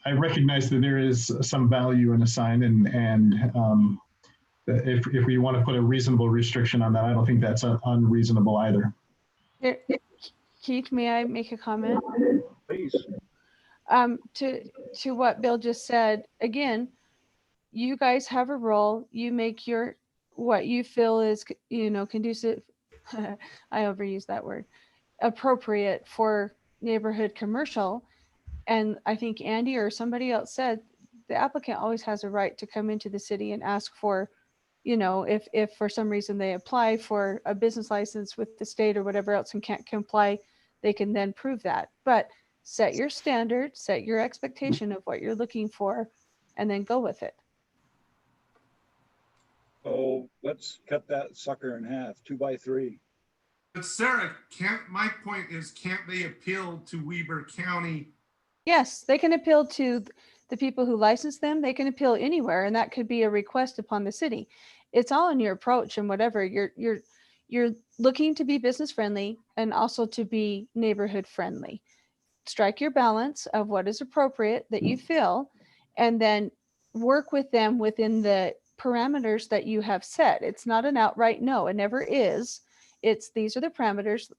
I recognize that there is some value in a sign, and if we want to put a reasonable restriction on that, I don't think that's unreasonable either. Keith, may I make a comment? Please. To what Bill just said, again, you guys have a role. You make your, what you feel is, you know, conducive. I overuse that word, appropriate for neighborhood commercial. And I think Andy or somebody else said the applicant always has a right to come into the city and ask for, you know, if for some reason they apply for a business license with the state or whatever else and can't comply, they can then prove that. But set your standard, set your expectation of what you're looking for, and then go with it. So let's cut that sucker in half, 2 by 3. But Sarah, my point is, can't they appeal to Weber County? Yes, they can appeal to the people who license them. They can appeal anywhere, and that could be a request upon the city. It's all in your approach and whatever. You're looking to be business friendly and also to be neighborhood friendly. Strike your balance of what is appropriate that you feel, and then work with them within the parameters that you have set. It's not an outright no, it never is. It's these are the parameters.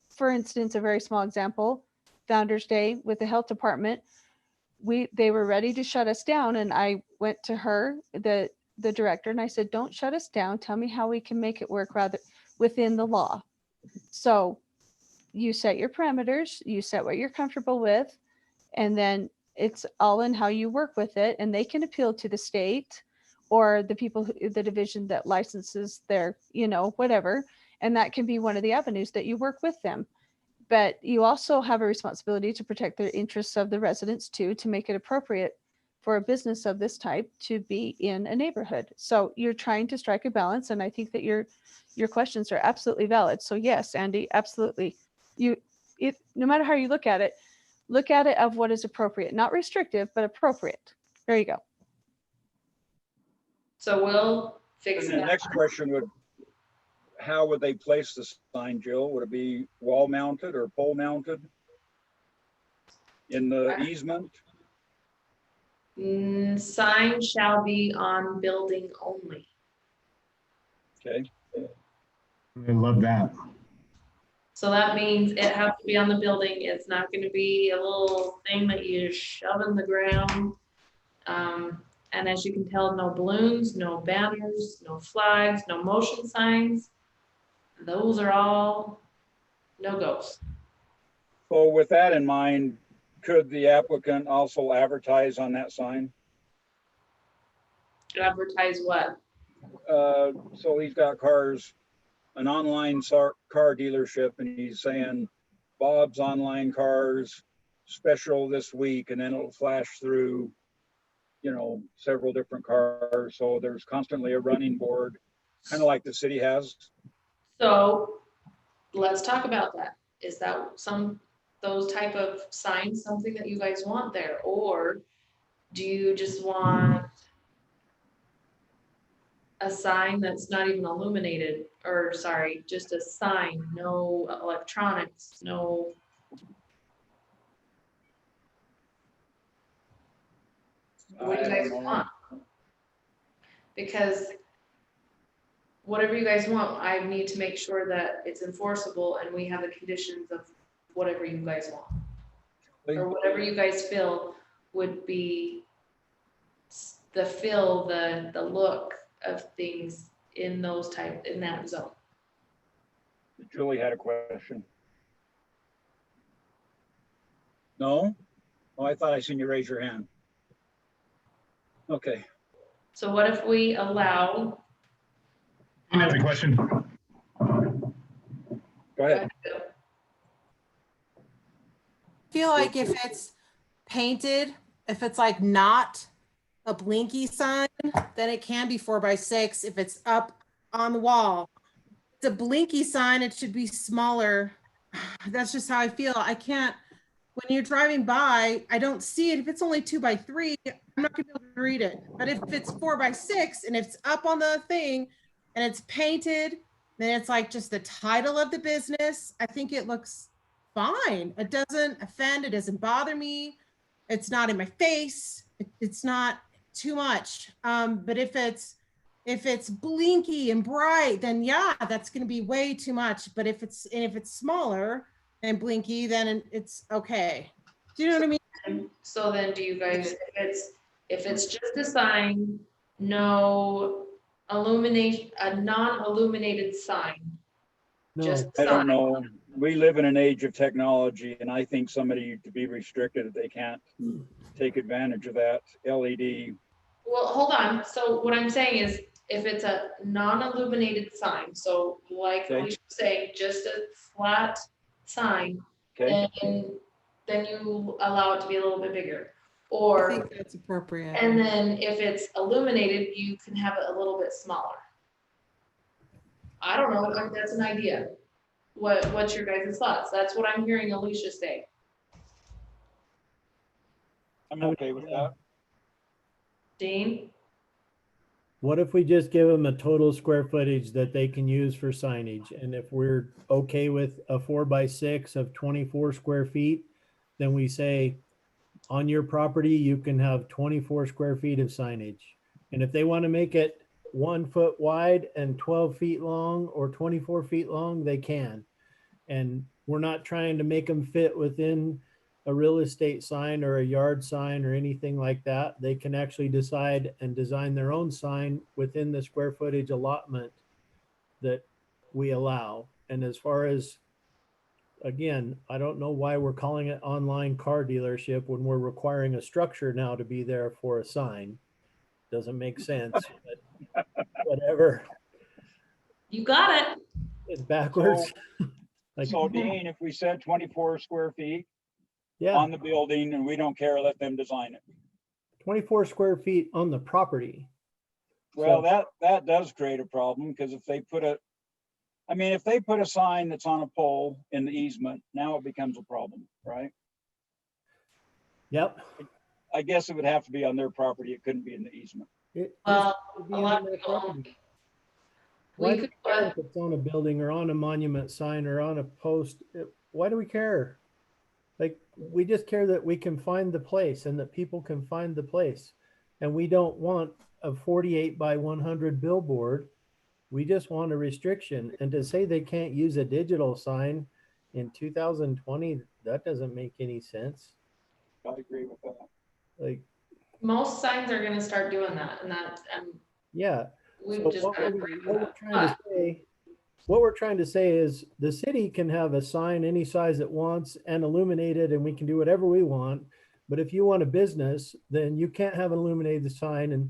For instance, a very small example, Founders Day with the health department, they were ready to shut us down, and I went to her, the director, and I said, don't shut us down. Tell me how we can make it work rather within the law. So you set your parameters, you set what you're comfortable with, and then it's all in how you work with it. And they can appeal to the state or the people, the division that licenses their, you know, whatever. And that can be one of the avenues that you work with them. But you also have a responsibility to protect the interests of the residents too, to make it appropriate for a business of this type to be in a neighborhood. So you're trying to strike a balance. And I think that your questions are absolutely valid. So yes, Andy, absolutely. No matter how you look at it of what is appropriate, not restrictive, but appropriate. There you go. So we'll fix And the that. next question would, how would they place the sign, Jill? Would it be wall mounted or pole mounted in the easement? Sign shall be on building only. Okay. I love that. So that means it has to be on the building. It's not going to be a little thing that you shove in the ground. And as you can tell, no balloons, no banners, no flags, no motion signs. Those are all no-goes. So with that in mind, could the applicant also advertise on that sign? Advertise what? So he's got cars, an online car dealership, and he's saying Bob's Online Cars special this week, and then it'll flash through, you know, several different cars. So there's constantly a running board, kind of like the city has. So let's talk about that. Is that those type of signs something that you guys want there? Or do you just want a sign that's not even illuminated, or sorry, just a sign, no electronics, no. What do you guys want? Because whatever you guys want, I need to make sure that it's enforceable and we have the conditions of whatever you guys want. Or whatever you guys feel would be the look of things in that zone. Julie had a question. No? Oh, I thought I seen you raise your hand. Okay. So what if we allow? I have a question. Go ahead. I feel like if it's painted, if it's like not a blinky sign, then it can be 4x6 if it's up on the wall. It's a blinky sign, it should be smaller. That's just how I feel. I can't, when you're driving by, I don't see it. If it's only 2 by 3, I'm not gonna be able to read it. But if it's 4 by 6 and it's up on the thing and it's painted, then it's like just the title of the business. I think it looks fine. It doesn't offend, it doesn't bother me. It's not in my face. It's not too much. But if it's blinky and bright, then yeah, that's going to be way too much. But if it's smaller and blinky, then it's okay. Do you know what I mean? And so then do you guys, if it's just a sign, no illumination, a non-illuminated sign, No, just I don't sign. know. We live in an age of technology, and I think somebody to be restricted if they can't take advantage of that LED. Well, hold on. So what I'm saying is, if it's a non-illuminated sign, so like Okay. Alicia was saying, just a flat sign, Okay, then you allow it to be a little bit bigger. I Or, think that's appropriate. and then if it's illuminated, you can have it a little bit smaller. I don't know, like, that's an idea. What's your guys' thoughts? That's what I'm hearing Alicia say. I'm okay with that. Dean? what if we just give them a total square footage that they can use for signage? And if we're okay with a 4 by 6 of 24 square feet, then we say on your property, you can have 24 square feet of signage. And if they want to make it 1 foot wide and 12 feet long or 24 feet long, they can. And we're not trying to make them fit within a real estate sign or a yard sign or anything like that. They can actually decide and design their own sign within the square footage allotment that we allow. And as far as, again, I don't know why we're calling it online car dealership when we're requiring a structure now to be there for a sign. Doesn't make sense, but whatever. You got it. It's backwards. Like, So Dean, if we said 24 square feet yeah, on the building and we don't care, let them design it. 24 square feet on the property. Well, So- that does create a problem, because if they put if they put a sign that's on a pole in the easement, now it becomes a problem, right? Yep. I guess it would have to be on their property. It couldn't be in the easement. It Well, has to be a on lot of their people, property. we Why do could we care put, if it's on a building or on a monument sign or on a post? Why do we care? Like, we just care that we can find the place and that people can find the place. And we don't want a 48 by 100 billboard. We just want a restriction. And to say they can't use a digital sign in 2020, that doesn't make any sense. I agree with that. Like, most signs are gonna start doing that, and yeah. we've So just what gotta we're- agree what with we're trying to say, what we're trying to say is the city can have a sign any size it wants and illuminated, and we can do whatever we want. But if you want a business, then you can't have an illuminated sign, and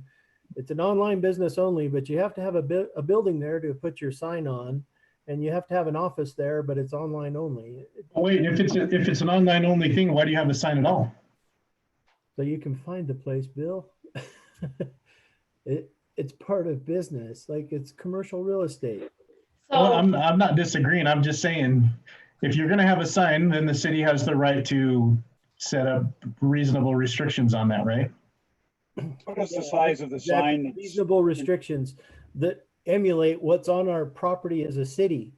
it's an online business only, but you have to have a building there to put your sign on, and you have to have an office there, but it's online only. Wait, if it's an online only thing, why do you have a sign at all? So you can find the place, Bill. It's part of business, like it's commercial real estate. Well, So, I'm not disagreeing. I'm just saying, if you're gonna have a sign, then the city has the right to set up reasonable restrictions on that, right? What is the Yeah, size of the exactly. sign? that's- Reasonable restrictions that emulate what's on our property as a city.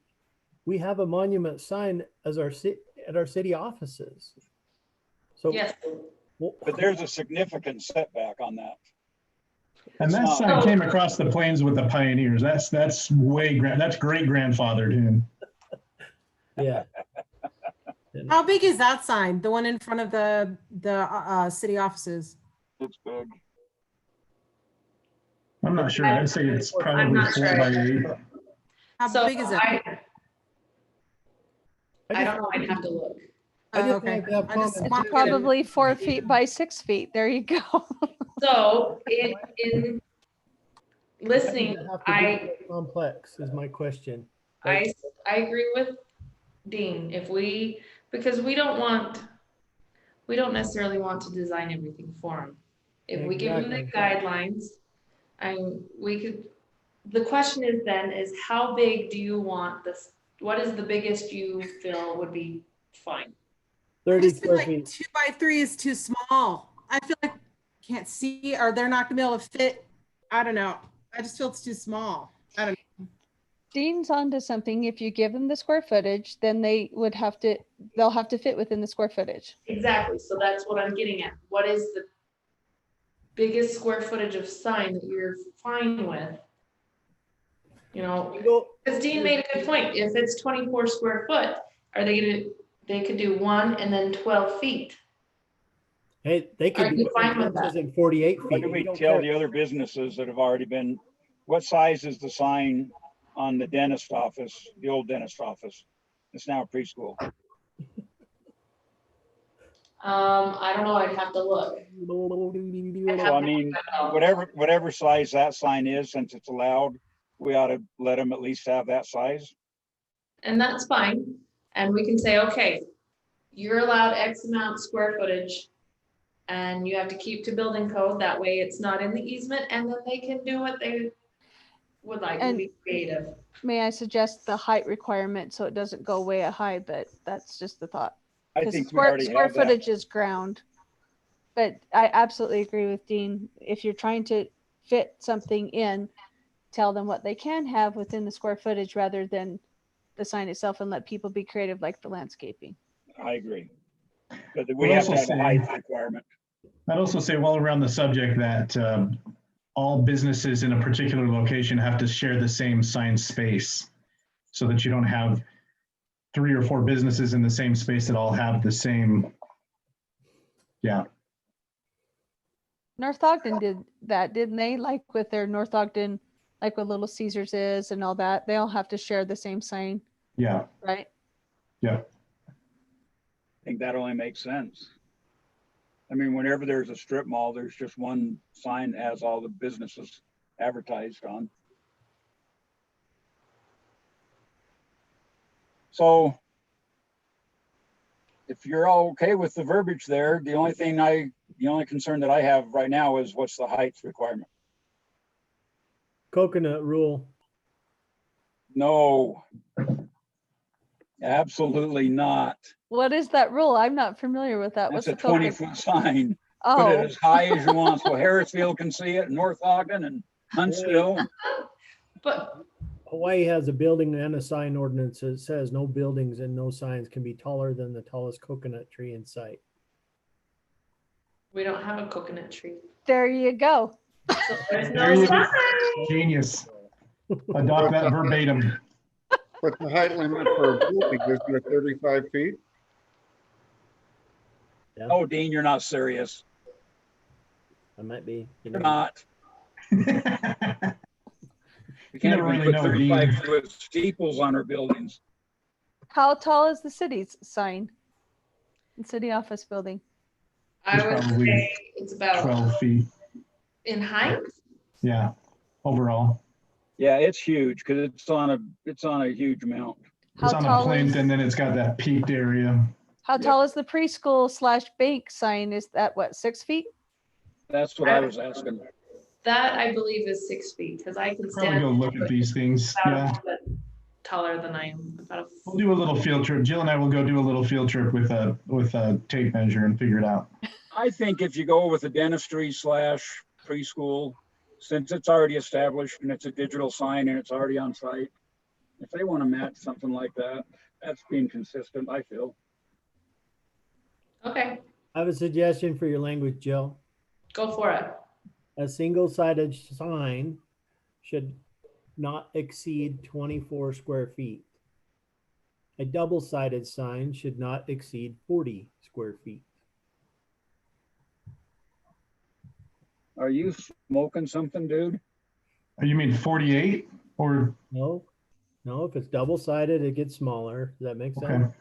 We have a monument sign as at our city offices. So, yes, well, But there's a significant setback on that. And It's that not- sign came across the plains with the pioneers. That's that's great grandfathered in. yeah. How big is that sign? The one in front of the city offices? It's big. I'm not sure. I'd say it's I'm probably not 4 sure. by 8. How so big is it? I don't know, I'd have to look. I just Okay. wanted to have I just comments. want- It's probably 4 feet by 6 feet. There you go. So, in listening, Does it have to be I complex is my question. I agree with Dean, because we don't necessarily want to design everything for them. If we give them the guidelines, the question is how big do you want this? What is the biggest you feel would be fine? 30 just feel square like feet. 2x3 is too small. I feel like can't see, or they're not gonna be able to fit. I don't know. I just feel it's too small. I don't know. Dean's onto something. If you give them the square footage, then they'll have to fit within the square footage. Exactly, so that's what I'm getting at. What is the biggest square footage of sign that you're fine with? You know, because Dean made a good point. If it's 24 square foot, they could do 1 and then 12 feet. Hey, they Are could you do fine with that? 48 What feet. do we don't tell care. the other businesses that have already been, what size is the sign on the dentist office, the old dentist office? It's now a preschool. I don't know, I'd have to look. So I mean, whatever size that sign is, since it's allowed, we ought to let them at least have that size. And that's fine. And we can say, okay, you're allowed X amount square footage. And you have to keep to building code. That way it's not in the easement, and then they can do what they would like to And- be creative. May I suggest the height requirement so it doesn't go way high, but that's just the thought. I 'Cause think we square already have that. footage is ground. But I absolutely agree with Dean. If you're trying to fit something in, tell them what they can have within the square footage rather than the sign itself, and let people be creative like the landscaping. I agree. But we have to have a height requirement. I'd also say while we're on the subject that all businesses in a particular location have to share the same sign space so that you don't have 3 or 4 businesses in the same space that all have the same. Yeah, North Ogden did that, didn't they? Like with their North Ogden, like what Little Caesars is and all that, they all have to share the same sign, yeah, right? yeah. I think that only makes sense. I mean, whenever there's a strip mall, there's just one sign that has all the businesses advertised on. So if you're all okay with the verbiage there, the only concern that I have right now is what's the height requirement? Coconut rule. No, absolutely not. What is that rule? I'm not familiar with that. That's What's a the coconut? 20-foot sign. Put it Oh, as high as you want, so Harrisville can see it, North Ogden and Huntsville. But Hawaii has a building and a sign ordinance that says no buildings and no signs can be taller than the tallest coconut tree in sight. we don't have a coconut tree. there you go. So there's There no you sign. go. Genius. Adopt that verbatim. But the height limit for a building is 35 feet. Oh, Dean, you're not serious. I might be. You're not. We You can't never even really put know, Dean. 35-foot steeples on our buildings. How tall is the city's sign? The city office building. I It's would probably say it's about 12 feet. in height. Yeah, overall. Yeah, it's huge because it's on a huge mount. It's How on a tall plinth is, and then it's got that peaked area. how Yep. tall is the preschool / bank sign? Is that what, 6 feet? That's what I was asking. That I believe is 6 feet, because I can Probably stand go look at these things. about Yeah, a foot taller than I am. we'll do a little field trip. Jill and I will go do a little field trip with a tape measure and figure it out. I think if you go with a dentistry / preschool, since it's already established and it's a digital sign and it's already on site, if they want to match something like that, that's being consistent, I feel. Okay, I have a suggestion for your language, Jill. go for it. A single-sided sign should not exceed 24 square feet. A double-sided sign should not exceed 40 square feet. Are you smoking something, dude? You mean 48 or, No, if it's double-sided, it gets smaller. Does that make okay. sense?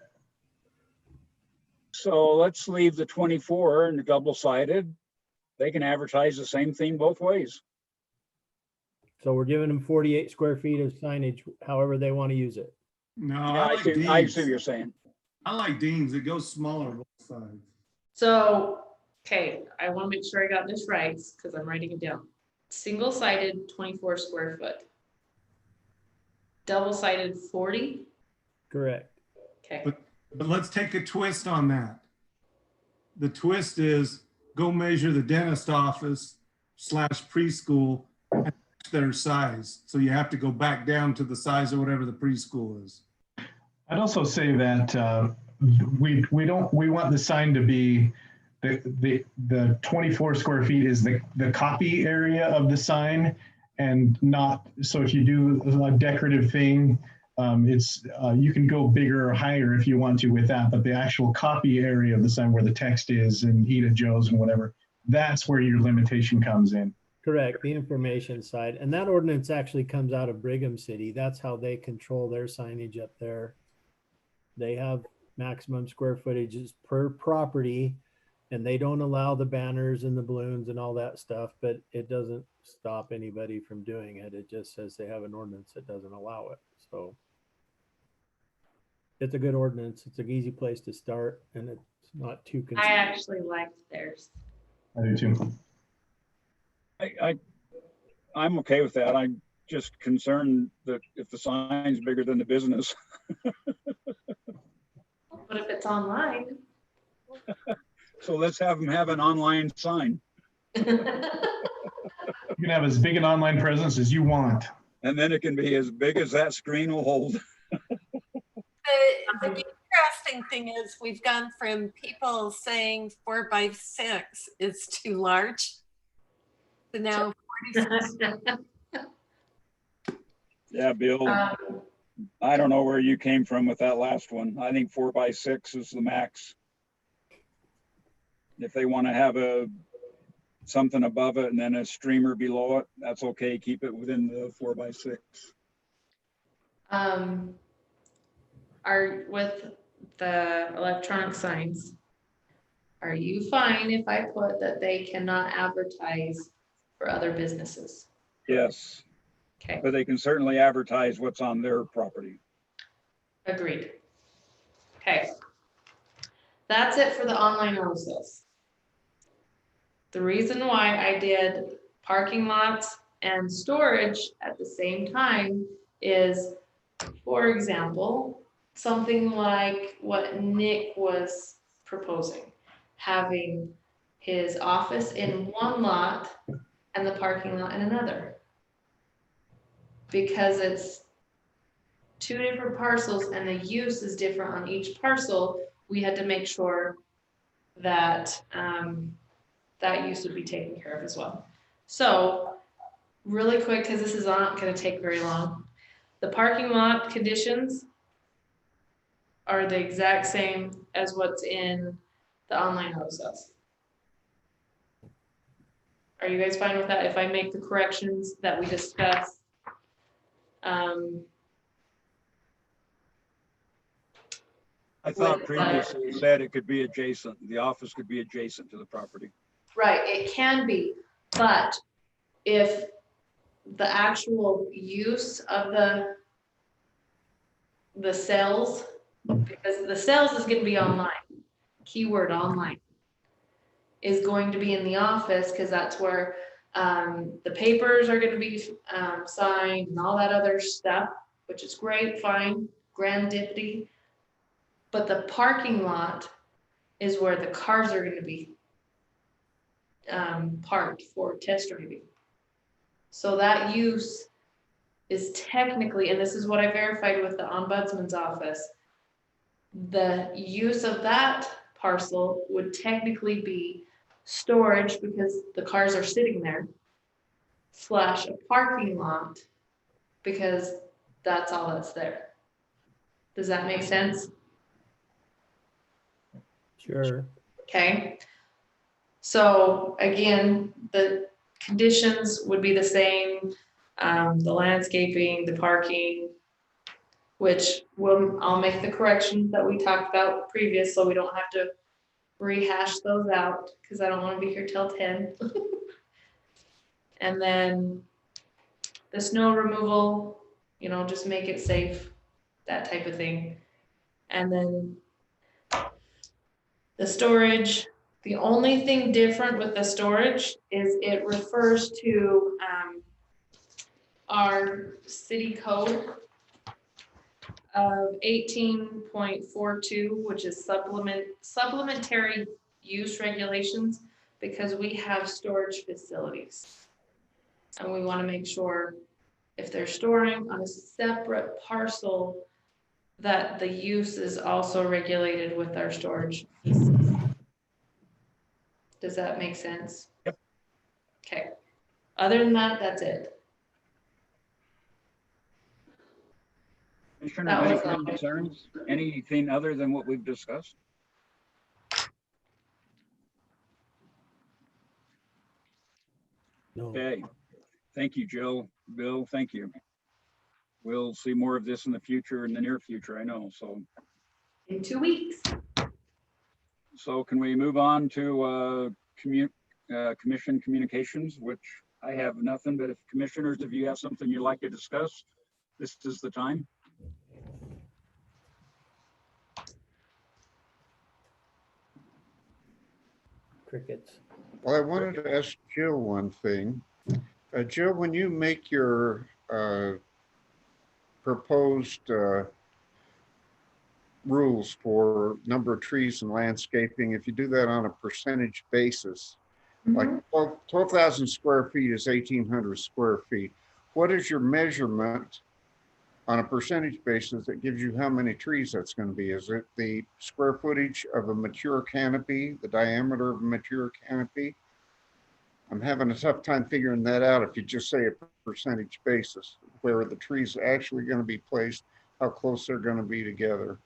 So let's leave the 24 and the double-sided. They can advertise the same thing both ways. So we're giving them 48 square feet of signage, however they want to use it. No, Yeah, I like I see what Dean's. you're saying. I like Dean's. It goes smaller both sides. So, okay, I want to make sure I got this right, because I'm writing it down. Single-sided, 24 square foot. Double-sided, 40. Correct. Okay, But let's take a twist on that. the twist is go measure the dentist office / preschool and match their size. So you have to go back down to the size of whatever the preschool is. I'd also say that we want the sign to be the 24 square feet is the copy area of the sign, and not, so if you do a decorative thing, it's you can go bigger or higher if you want to with that, but the actual copy area of the sign where the text is and Eat at Joe's and whatever, that's where your limitation comes in. Correct, the information side. And that ordinance actually comes out of Brigham City. That's how they control their signage up there. They have maximum square footages per property, and they don't allow the banners and the balloons and all that stuff, but it doesn't stop anybody from doing it. It just says they have an ordinance that doesn't allow it. So it's a good ordinance. It's an easy place to start, and it's not too I confusing. actually liked theirs. I do too. I'm okay with that. I'm just concerned that if the sign's bigger than the business. But if it's online. So let's have them have an online sign. You can have as big an online presence as you want. And then it can be as big as that screen will hold. The interesting thing is we've gone from people saying 4x6 is too large to now 46. Yeah, Bill, I don't know where you came from with that last one. I think 4x6 is the max. If they want to have something above it and then a streamer below it, that's okay. Keep it within the 4x6. Are with the electronic signs, are you fine if I put that they cannot advertise for other businesses? Yes, Okay, but they can certainly advertise what's on their property. agreed. Okay. That's it for the online auto sales. The reason why I did parking lots and storage at the same time is, for example, something like what Nick was proposing, having his office in one lot and the parking lot in another. Because it's two different parcels and the use is different on each parcel, we had to make sure that that use would be taken care of as well. So really quick, because this is not going to take very long, the parking lot conditions are the exact same as what's in the online auto sales. Are you guys fine with that if I make the corrections that we discussed? I thought previously you said it could be adjacent. The office could be adjacent to the property. Right, it can be, but if the actual use of the sales, because the sales is gonna be online, keyword online, is going to be in the office, because that's where the papers are gonna be signed and all that other stuff, which is great, fine, grandipity. But the parking lot is where the cars are gonna be parked for test driving. So that use is technically, and this is what I verified with the ombudsman's office, the use of that parcel would technically be storage because the cars are sitting there, / a parking lot because that's all that's there. Does that make sense? Sure. Okay. So again, the conditions would be the same, the landscaping, the parking, which I'll make the corrections that we talked about previous, so we don't have to rehash those out, because I don't want to be here till 10. And then the snow removal, just make it safe, that type of thing. And then the storage, the only thing different with the storage is it refers to our city code of 18.42, which is supplementary use regulations because we have storage facilities. And we want to make sure if they're storing on a separate parcel, that the use is also regulated with our storage pieces. Does that make sense? Yep. Okay. Other than that, that's it. Commissioner, That any was all. concerns? Anything other than what we've discussed? No. Okay. Thank you, Jill. Bill, thank you. We'll see more of this in the future, in the near future, I know. In 2 weeks. So can we move on to commission communications, which I have nothing, but if commissioners, if you have something you'd like to discuss, this is the time. Crickets. Well, I wanted to ask Jill one thing. Jill, when you make your proposed rules for number of trees and landscaping, if you do that on a percentage basis, like 12,000 square feet is 1,800 square feet. What is your measurement on a percentage basis that gives you how many trees that's going to be? Is it the square footage of a mature canopy, the diameter of a mature canopy? I'm having a tough time figuring that out if you just say a percentage basis, where the trees are actually going to be placed, how close they're going to be together.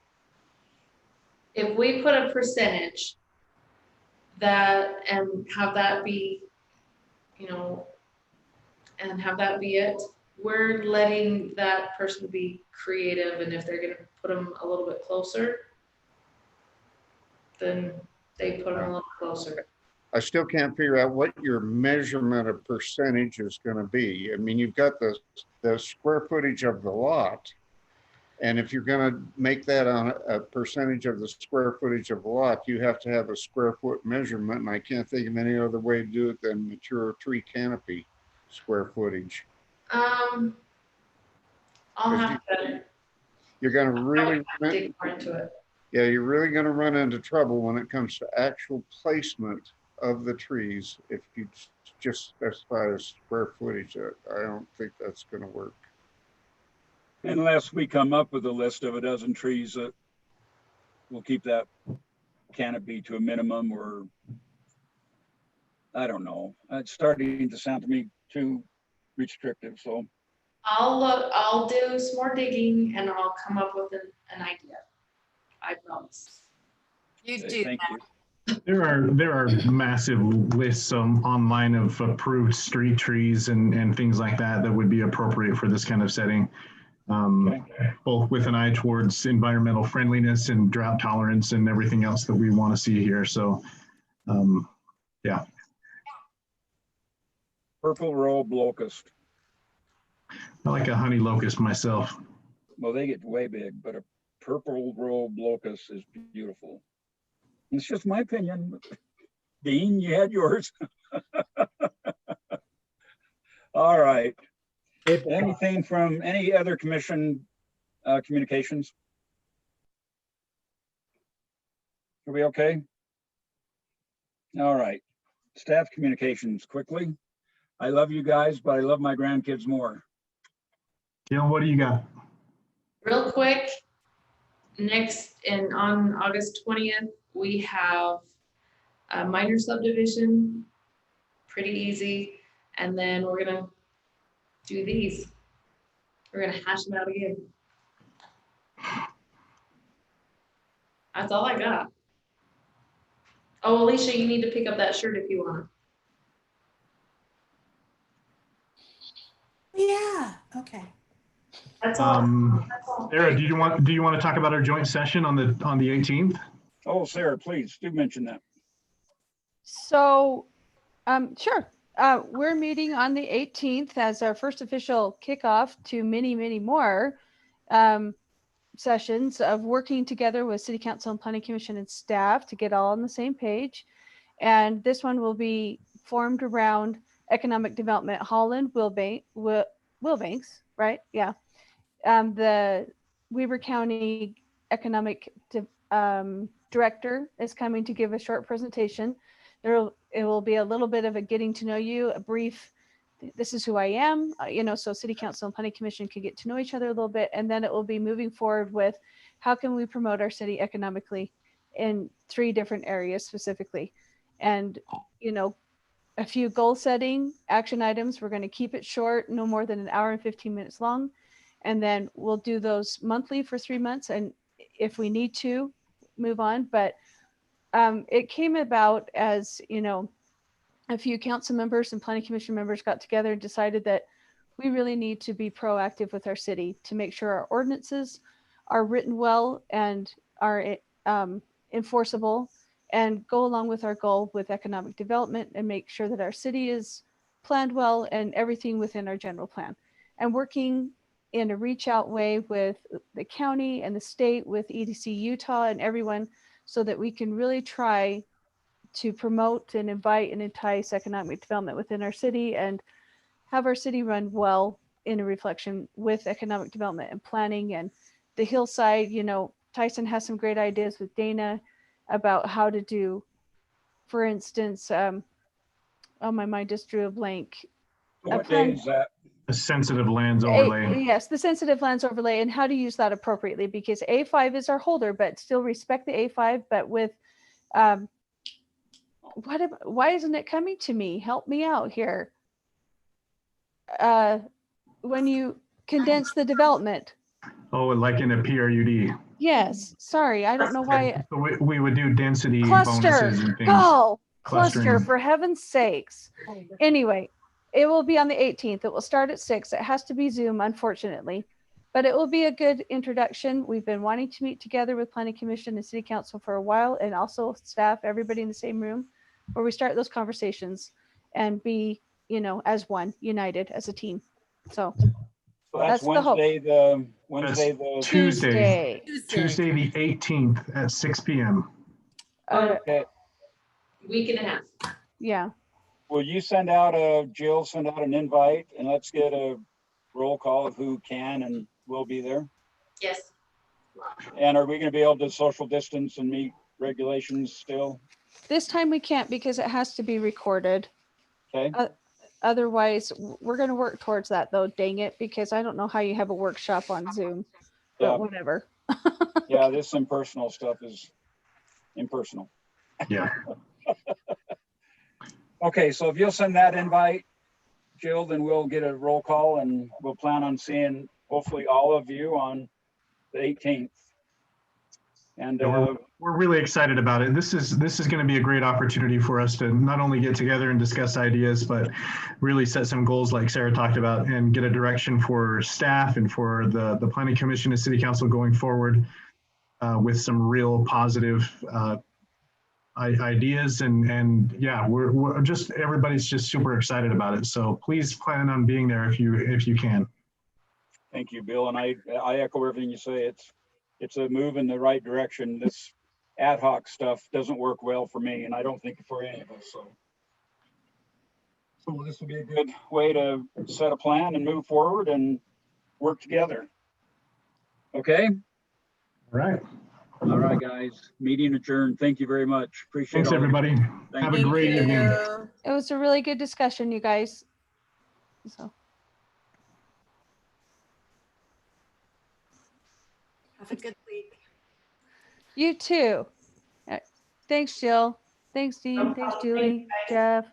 If we put a percentage that, and have that be, you know, and have that be it, we're letting that person be creative, and if they're gonna put them a little bit closer, then they put them a little closer. I still can't figure out what your measurement of percentage is going to be. I mean, you've got the square footage of the lot. And if you're going to make that on a percentage of the square footage of the lot, you have to have a square foot measurement. And I can't think of any other way to do it than mature tree canopy square footage. I'll have to You're going to really, dig more into it. yeah, you're really going to run into trouble when it comes to actual placement of the trees if you just specify a square footage. I don't think that's going to work. Unless we come up with a list of a dozen trees that will keep that canopy to a minimum, or I don't know. It's starting to sound to me too restrictive, so. I'll do some more digging and I'll come up with an idea. I promise. You Okay, do thank that. you. There are massive lists online of approved street trees and things like that that would be appropriate for this kind of setting. Both with an eye towards environmental friendliness and drought tolerance and everything else that we want to see here. So, yeah. Purple robe locust. I like a honey locust myself. Well, they get way big, but a purple robe locust is beautiful. It's just my opinion. Dean, you had yours. All right. Anything from any other commission communications? Are we okay? All right. Staff communications quickly. I love you guys, but I love my grandkids more. Gail, what do you got? Real quick, on August 20th, we have a minor subdivision, pretty easy. And then we're gonna do these. We're gonna hash them out again. That's all I got. Oh, Alicia, you need to pick up that shirt if you want. Yeah, okay. That's all. That's all. Sarah, do you want to talk about our joint session on the 18th? Oh, Sarah, please do mention that. So, sure. We're meeting on the 18th as our first official kickoff to many, many more sessions of working together with City Council and Planning Commission and staff to get all on the same page. And this one will be formed around economic development, Holland, Wilbanks, right? Yeah. The Weber County Economic director is coming to give a short presentation. It will be a little bit of a getting to know you, a brief, this is who I am, so city council and planning commission can get to know each other a little bit. And then it will be moving forward with how can we promote our city economically in 3 different areas specifically. And, a few goal setting action items. We're going to keep it short, no more than an hour and 15 minutes long. And then we'll do those monthly for 3 months. And if we need to move on, but it came about as, a few council members and planning commission members got together and decided that we really need to be proactive with our city to make sure our ordinances are written well and are enforceable, and go along with our goal with economic development and make sure that our city is planned well and everything within our general plan, and working in a reach out way with the county and the state, with EDC Utah and everyone, so that we can really try to promote and invite and entice economic development within our city and have our city run well in a reflection with economic development and planning. And the hillside, Tyson has some great ideas with Dana about how to do, for instance, oh, my mind just drew a blank. What day is that? A sensitive lands overlay. Yes, the sensitive lands overlay, and how to use that appropriately, because A5 is our holder, but still respect the A5, but with, why isn't it coming to me? Help me out here. When you condense the development. Oh, like in a PRUD. Yes, sorry, I don't know why. So we would do density Cluster, bonuses and things. go, cluster, Clustering. for heaven's sakes. Anyway, it will be on the 18th. It will start at 6. It has to be Zoom, unfortunately, but it will be a good introduction. We've been wanting to meet together with Planning Commission and City Council for a while, and also staff, everybody in the same room, where we start those conversations and be, as one, united as a team. So That's the hope. Wednesday the Tuesday the 18th at 6 p.m. Okay. Week and a half. Yeah. Will you Jill send out an invite, and let's get a roll call of who can and will be there? Yes. And are we going to be able to social distance and meet regulations still? This time we can't because it has to be recorded. Okay. Otherwise, we're going to work towards that, though, dang it, because I don't know how you have a workshop on Zoom, but Yeah. whatever. Yeah, this impersonal stuff is impersonal. Yeah. Okay, so if you'll send that invite, Jill, then we'll get a roll call, and we'll plan on seeing hopefully all of you on the 18th. And We're really excited about it. This is going to be a great opportunity for us to not only get together and discuss ideas, but really set some goals like Sarah talked about, and get a direction for staff and for the Planning Commission and City Council going forward with some real positive ideas. And yeah, we're just, everybody's just super excited about it. So please plan on being there if you can. thank you, Bill. And I echo everything you say. It's a move in the right direction. This ad hoc stuff doesn't work well for me, and I don't think for any of us. So this will be a good way to set a plan and move forward and work together. Okay. All right, guys. Meeting adjourned. Thank you very much. Appreciate it. Thanks, everybody. Have a great evening. It was a really good discussion, you guys. So. Have a good week. You too. Thanks, Jill. Thanks, Dean. Thanks, Julie, Jeff.